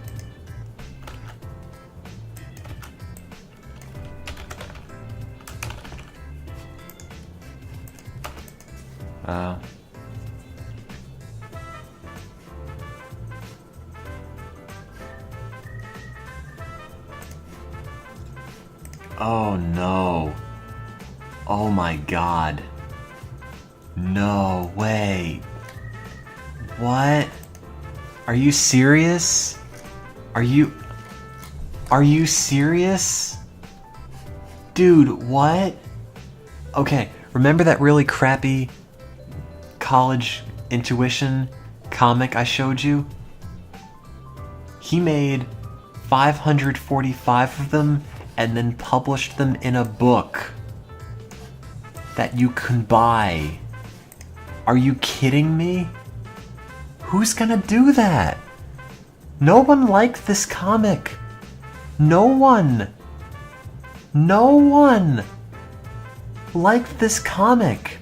Oh no. Oh my god. No way. What? Are you serious? Are you serious? Dude, what? Okay, remember that really crappy College Intuition comic I showed you? He made 545 of them and then published them in a book that you can buy. Are you kidding me? Who's gonna do that? No one liked this comic. No one liked this comic.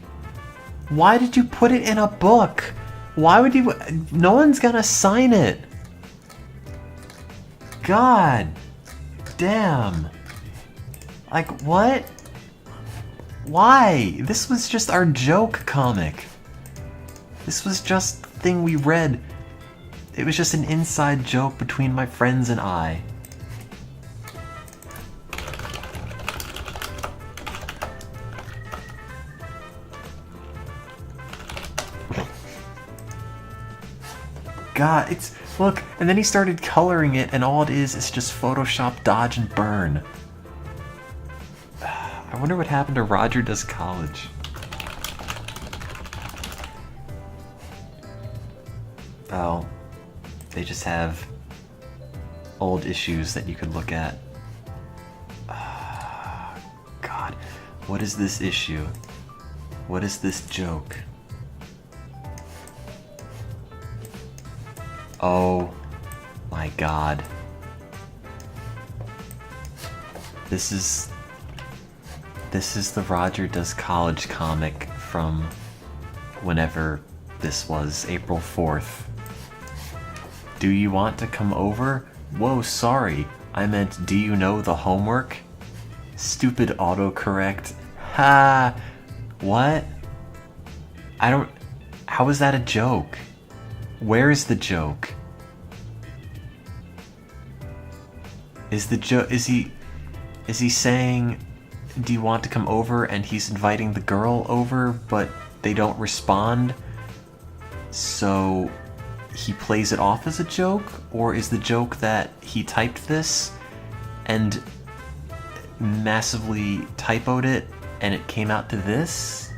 Why did you put it in a book? Why would you? No one's gonna sign it. God damn. Like, what? Why? This was just our joke comic. This was just the thing we read. It was just an inside joke between my friends and I. God, it's... Look, and then he started coloring it, and all it is just Photoshop, dodge, and burn. I wonder what happened to Roger Does College. Oh, they just have old issues that you could look at. God, what is this issue? What is this joke? Oh my god. This is the Roger Does College comic from whenever this was, April 4th. Do you want to come over? Whoa, sorry. I meant, do you know the homework? Stupid autocorrect. Ha! What? I don't... How is that a joke? Where is the joke? Is he saying, do you want to come over, and he's inviting the girl over, but they don't respond? So he plays it off as a joke? Or is the joke that he typed this and massively typoed it and it came out to this?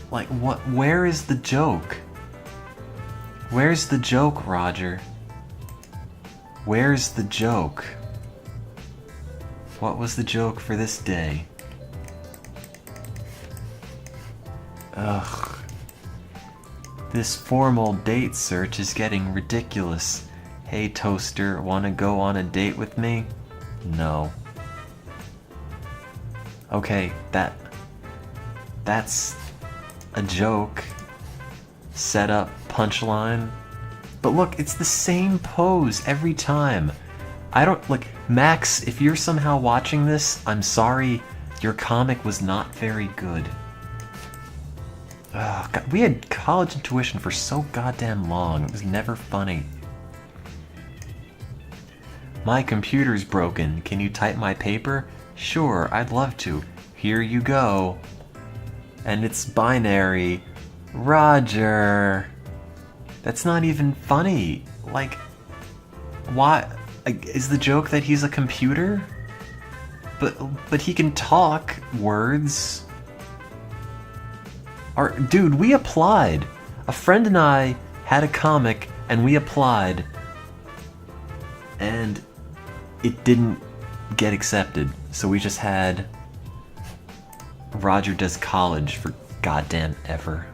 Like, what? Where is the joke? Where's the joke, Roger? Where's the joke? What was the joke for this day? Ugh. This formal date search is getting ridiculous. Hey toaster, wanna go on a date with me? No. Okay, that's a joke. Set up, punchline. But look, it's the same pose every time. I don't, like, Max, if you're somehow watching this, I'm sorry, your comic was not very good. Oh, God, we had college tuition for so goddamn long. It was never funny. My computer's broken. Can you type my paper? Sure, I'd love to. Here you go. And it's binary. Roger. That's not even funny. Like, why? Is the joke that he's a computer? But he can talk words. Dude, we applied. A friend and I had a comic and we applied. And it didn't get accepted. So we just had Roger Does College for goddamn ever.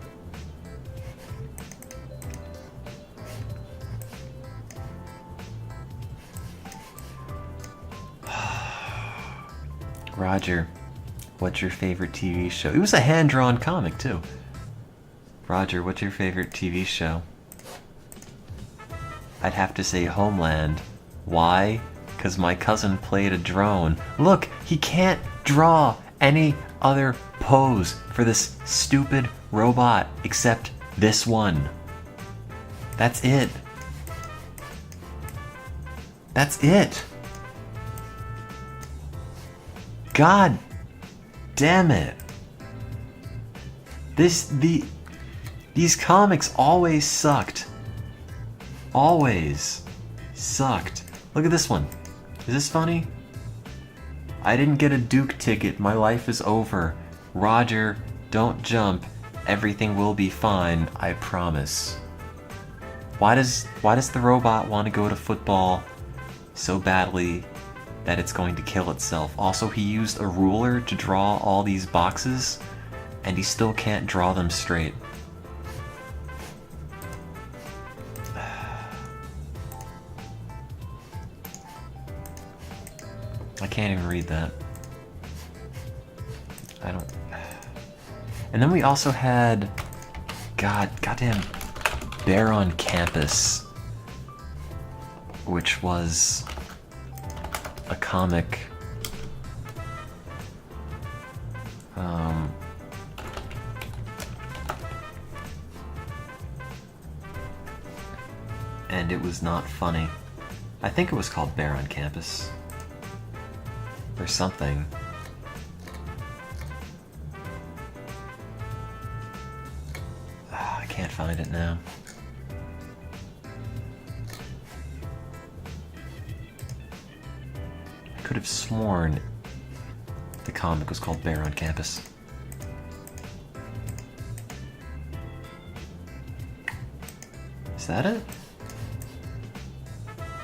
Roger, what's your favorite TV show? It was a hand-drawn comic, too. Roger, what's your favorite TV show? I'd have to say Homeland. Why? Because my cousin played a drone. Look, he can't draw any other pose for this stupid robot except this one. That's it. That's it. God damn it. These comics always sucked. Always sucked. Look at this one. Is this funny? I didn't get a Duke ticket. My life is over. Roger, don't jump. Everything will be fine. I promise. Why does the robot want to go to football so badly that it's going to kill itself? Also, he used a ruler to draw all these boxes, and he still can't draw them straight. I can't even read that. I don't... And then we also had... goddamn... Bear on Campus, which was a comic and it was not funny. I think it was called Bear on Campus or something. I can't find it now. I could have sworn the comic was called Bear on Campus. Is that it?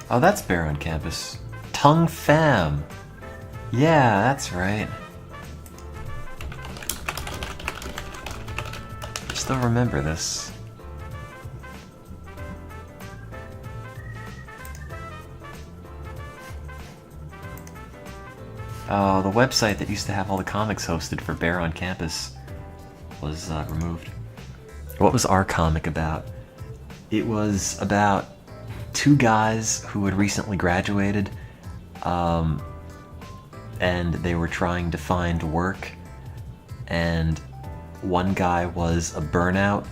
Oh, that's Bear on Campus. Tongue Fam. Yeah, that's right. I still remember this. Oh, the website that used to have all the comics hosted for Bear on Campus was removed. What was our comic about? It was about two guys who had recently graduated, and they were trying to find work, and one guy was a burnout,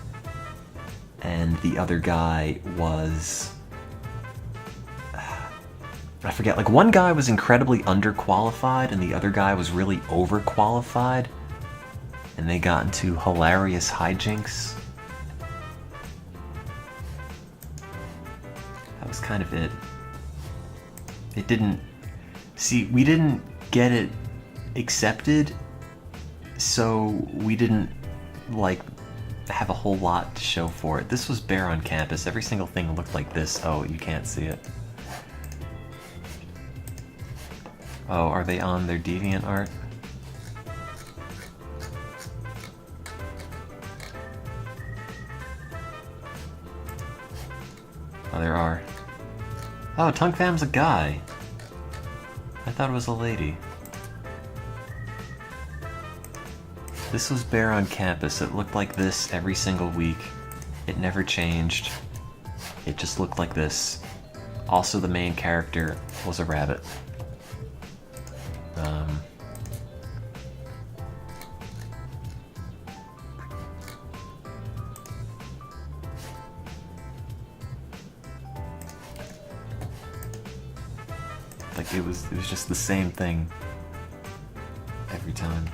and the other guy was... I forget, like one guy was incredibly underqualified and the other guy was really overqualified, and they got into hilarious hijinks. That was kind of it. It didn't... See, we didn't get it accepted, so we didn't, like, have a whole lot to show for it. This was Bear on Campus. Every single thing looked like this. Oh, you can't see it. Oh, are they on their DeviantArt? Oh, there are. Oh, Tongue Fam's a guy. I thought it was a lady. This was Bear on Campus. It looked like this every single week. It never changed. It just looked like this. Also, the main character was a rabbit. Like it was just the same thing every time.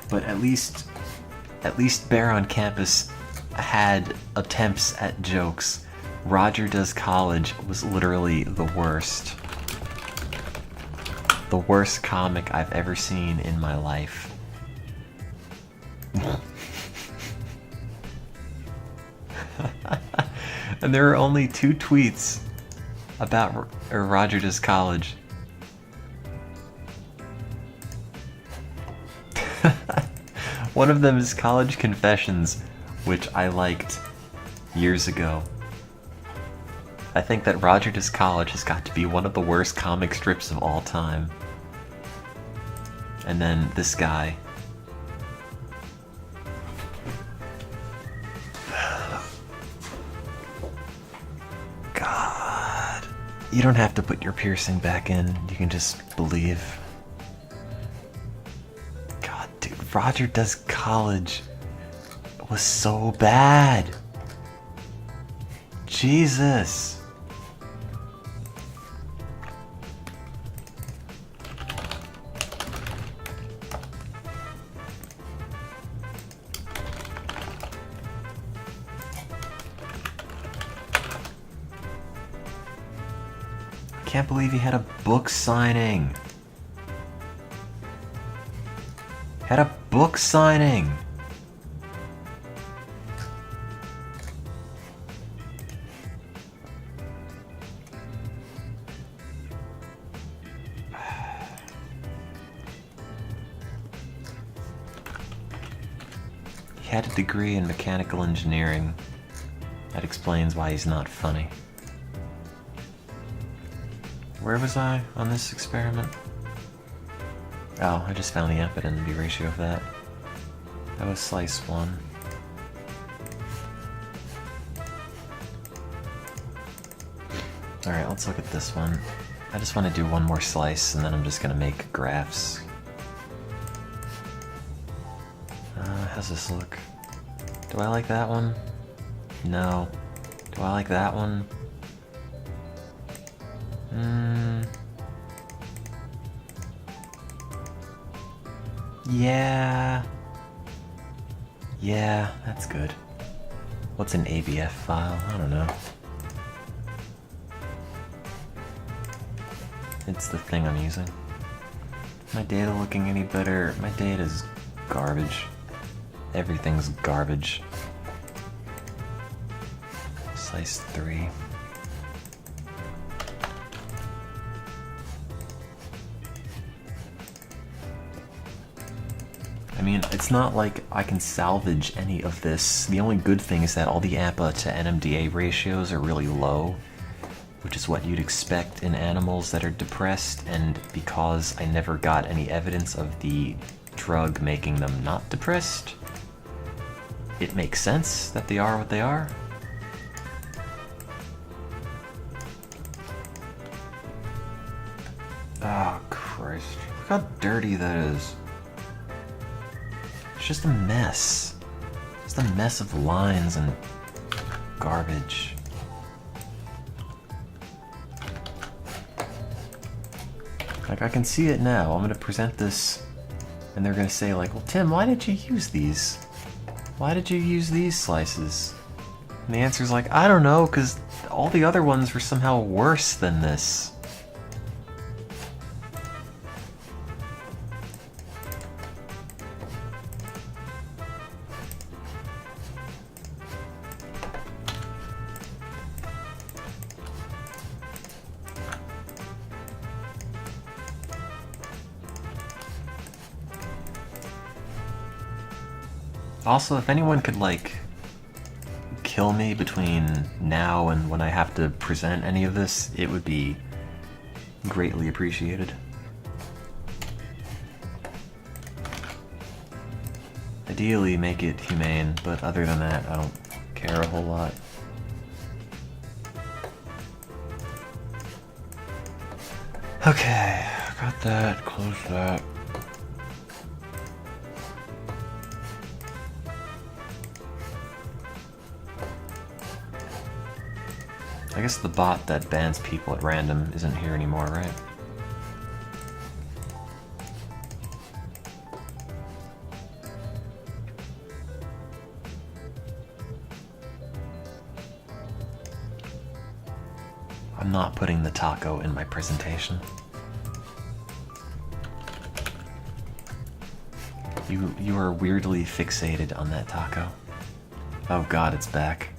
But at least Bear on Campus had attempts at jokes. Roger Does College was literally the worst. The worst comic I've ever seen in my life. And there are only 2 tweets about Roger Does College. One of them is College Confessions, which I liked years ago. I think that Roger Does College has got to be one of the worst comic strips of all time. And then this guy. God. You don't have to put your piercing back in. You can just believe. God, dude, Roger Does College was so bad. Jesus. Can't believe he had a book signing. Had a book signing. He had a degree in mechanical engineering. That explains why he's not funny. Where was I on this experiment? Oh, I just found the appendage ratio of that. That was slice 1. Alright, let's look at this one. I just want to do one more slice and then I'm just going to make graphs. How's this look? Do I like that one? No. Do I like that one? Yeah. Yeah, that's good. What's an ABF file? I don't know. It's the thing I'm using. My data looking any better? My data's garbage. Everything's garbage. Slice 3. I mean, it's not like I can salvage any of this. The only good thing is that all the AMPA to NMDA ratios are really low, which is what you'd expect in animals that are depressed, and because I never got any evidence of the drug making them not depressed, it makes sense that they are what they are. Oh, Christ. Look how dirty that is. It's just a mess. Just a mess of lines and garbage. Like, I can see it now. I'm gonna present this, and they're gonna say like, well, Tim, why did you use these? Why did you use these slices? And the answer's like, I don't know, because all the other ones were somehow worse than this. Also, if anyone could, like, kill me between now and when I have to present any of this, it would be greatly appreciated. Ideally, make it humane, but other than that, I don't care a whole lot. Okay, got that, close that. I guess the bot that bans people at random isn't here anymore, right? I'm not putting the taco in my presentation. You are weirdly fixated on that taco. Oh god, it's back.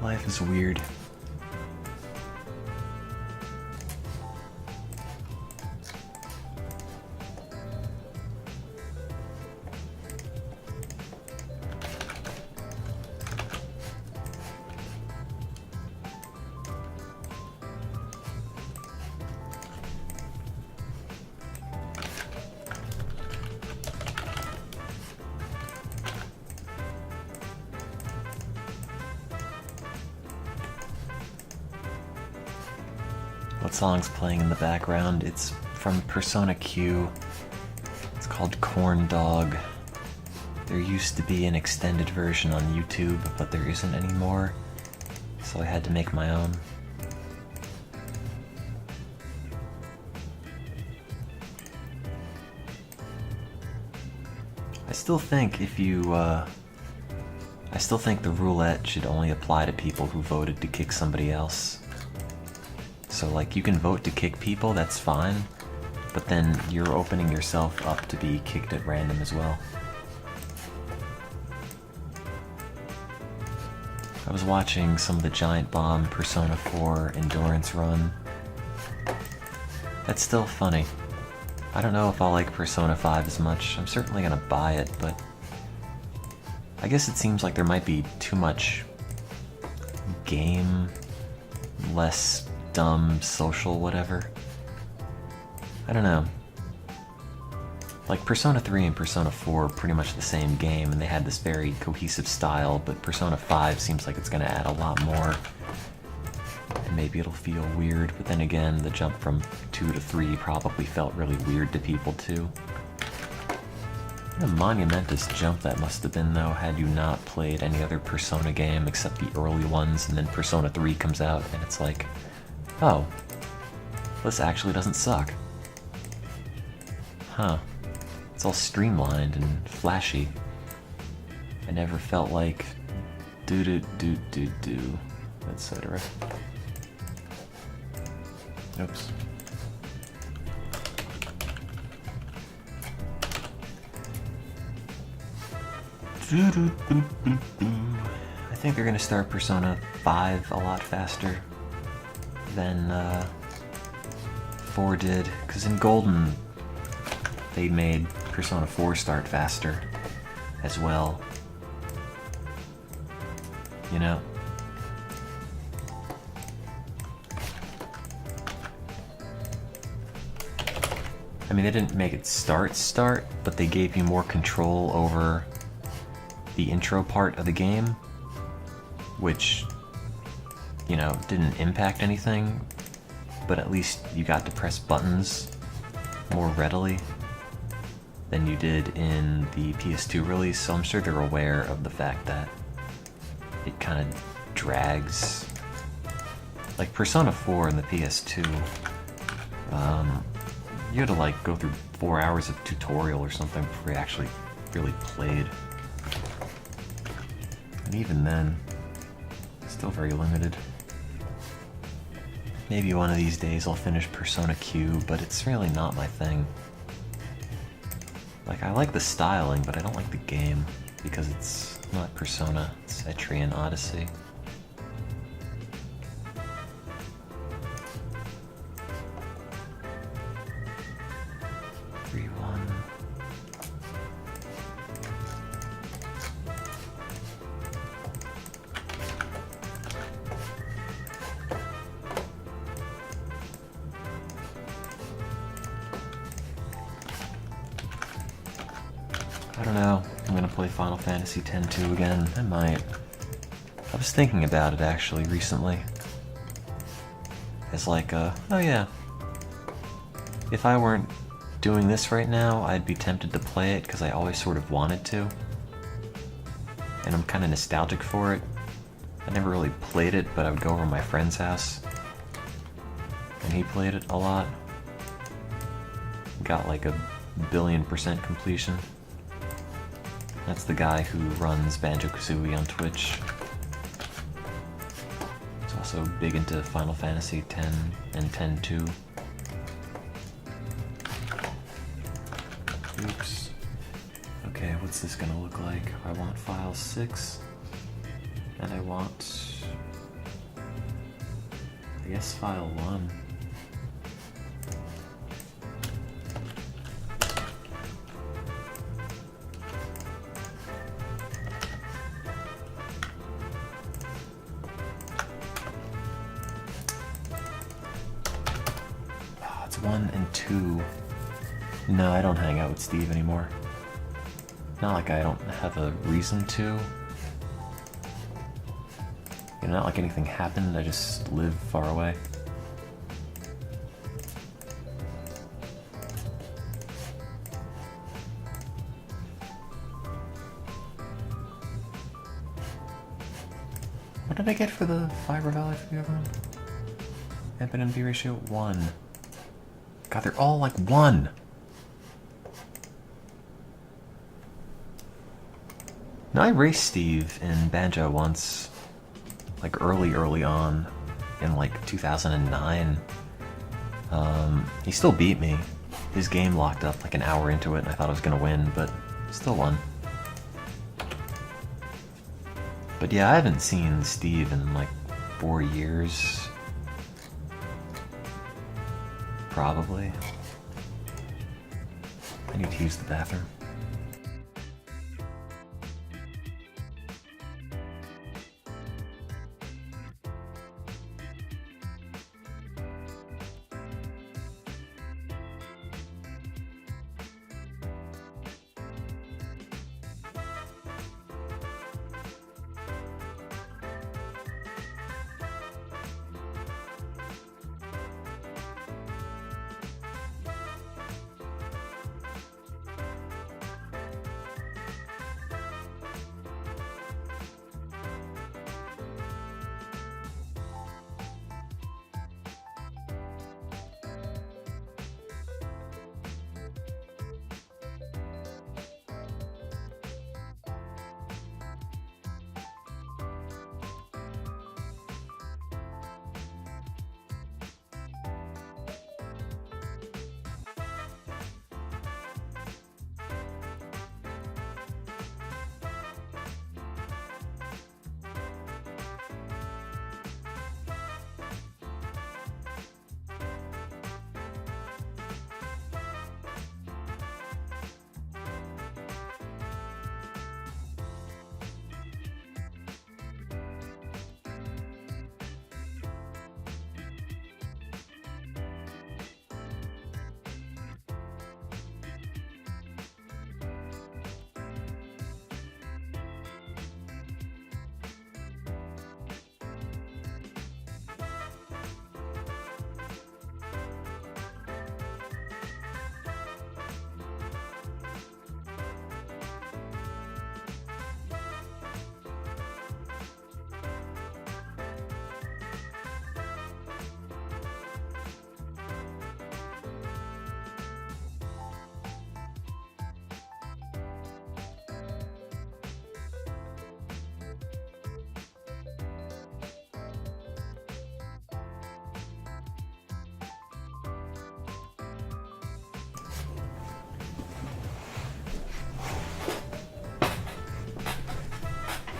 Life is weird. What song's playing in the background? It's from Persona Q. It's called Corn Dog. There used to be an extended version on YouTube, but there isn't anymore, so I had to make my own. I still think if you, I still think the roulette should only apply to people who voted to kick somebody else. So like, you can vote to kick people, that's fine, but then you're opening yourself up to be kicked at random as well. I was watching some of the Giant Bomb Persona 4 endurance run. That's still funny. I don't know if I'll like Persona 5 as much. I'm certainly gonna buy it, but I guess it seems like there might be too much game, less dumb, social, whatever. I don't know. Like, Persona 3 and Persona 4 are pretty much the same game, and they had this very cohesive style, but Persona 5 seems like it's gonna add a lot more. And maybe it'll feel weird, but then again, the jump from 2 to 3 probably felt really weird to people too. What a monumentous jump that must have been, though, had you not played any other Persona game except the early ones, and then Persona 3 comes out, and it's like, oh, this actually doesn't suck. Huh. It's all streamlined and flashy. I never felt like do, etc. Oops. I think they're gonna start Persona 5 a lot faster than 4 did, because in Golden they made Persona 4 start faster as well. You know? I mean, they didn't make it start, but they gave you more control over the intro part of the game, which, you know, didn't impact anything, but at least you got to press buttons more readily than you did in the PS2 release, so I'm sure they're aware of the fact that it kind of drags. Like Persona 4 and the PS2, you had to like go through 4 hours of tutorial or something before you actually really played. And even then, still very limited. Maybe one of these days I'll finish Persona Q, but it's really not my thing. Like, I like the styling, but I don't like the game, because it's not Persona, it's Etrian Odyssey. I don't know. I'm gonna play Final Fantasy X-2 again. I might. I was thinking about it actually recently. As like, oh yeah. If I weren't doing this right now, I'd be tempted to play it because I always sort of wanted to. And I'm kind of nostalgic for it. I never really played it, but I would go over to my friend's house. And he played it a lot. Got like a 1,000,000,000% completion. That's the guy who runs Banjo-Kazooie on Twitch. He's also big into Final Fantasy X and X-2. Oops. Okay, what's this gonna look like? I want file 6. And I want... I guess file 1. Oh, it's 1 and 2. No, I don't hang out with Steve anymore. Not like I don't have a reason to. You know, not like anything happened, I just live far away. What did I get for the Fiber Valley for the other one? MP ratio 1. God, they're all like 1! Now, I raced Steve in Banjo once, like early on, in like 2009. He still beat me. His game locked up like an hour into it and I thought I was gonna win, but still won. But yeah, I haven't seen Steve in like 4 years. Probably. I need to use the bathroom.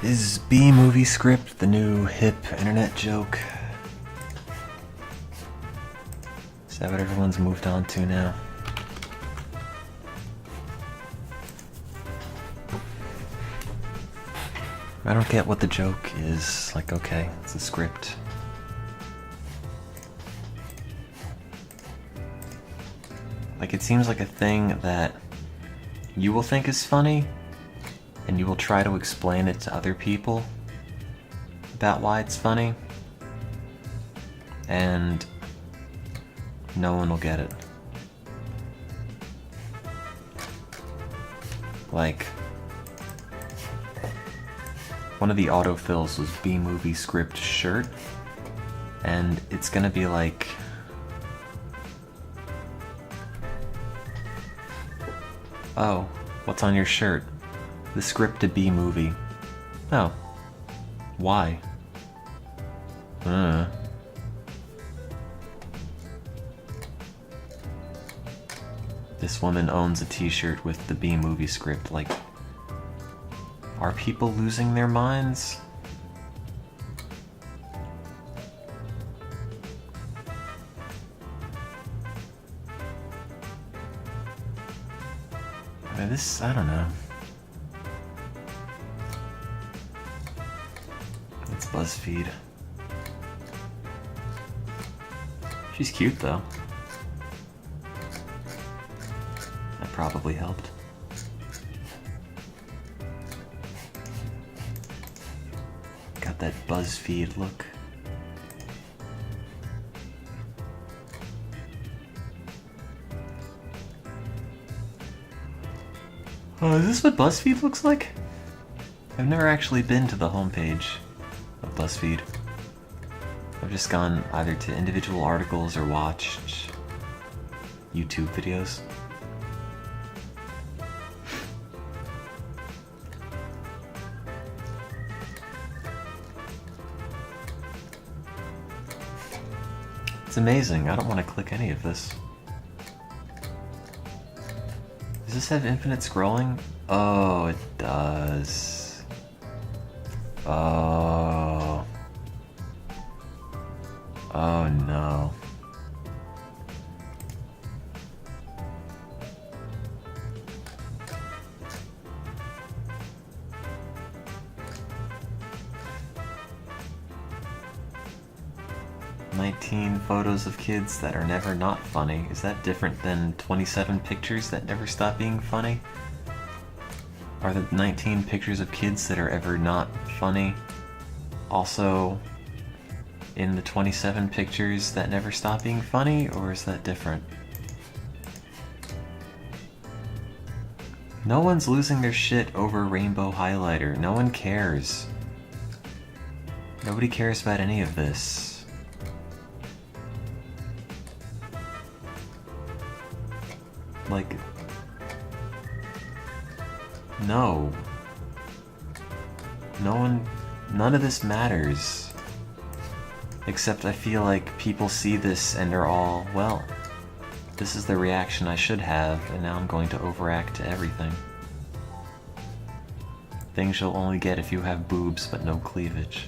Is B-movie script the new hip internet joke? Is that what everyone's moved on to now? I don't get what the joke is. Like, okay, it's a script. Like, it seems like a thing that you will think is funny, and you will try to explain it to other people about why it's funny, and no one will get it. Like, one of the autofills was B-movie script shirt, and it's gonna be like, oh, what's on your shirt? The script to B-movie. Oh. Why? This woman owns a t-shirt with the B-movie script. Like, are people losing their minds? I mean, this, I don't know. It's BuzzFeed. She's cute though. That probably helped. Got that BuzzFeed look. Oh, is this what BuzzFeed looks like? I've never actually been to the homepage of BuzzFeed. I've just gone either to individual articles or watched YouTube videos. It's amazing. I don't want to click any of this. Does this have infinite scrolling? Oh, it does. Oh. Oh no. "19 photos of kids that are never not funny." Is that different than 27 pictures that never stop being funny? Are the 19 pictures of kids that are ever not funny also in the 27 pictures that never stop being funny, or is that different? No one's losing their shit over Rainbow Highlighter. No one cares. Nobody cares about any of this. Like, no. No one, none of this matters. Except I feel like people see this and are all, well, this is the reaction I should have, and now I'm going to overact to everything. Things you'll only get if you have boobs but no cleavage.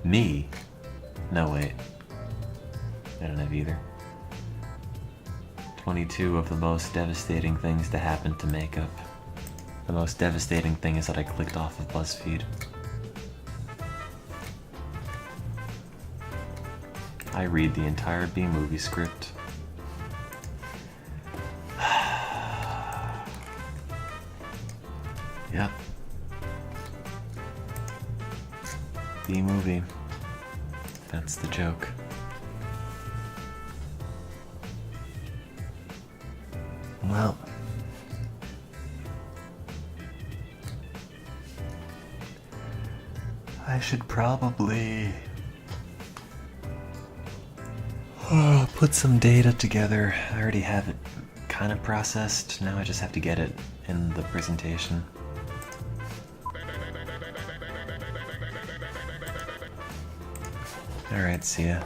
Me? No, wait. I don't have either. 22 of the most devastating things to happen to makeup. The most devastating thing is that I clicked off of BuzzFeed. I read the entire B-movie script. Yep. B-movie. That's the joke. Well, I should probably put some data together. I already have it kind of processed. Now I just have to get it in the presentation. Alright, see ya.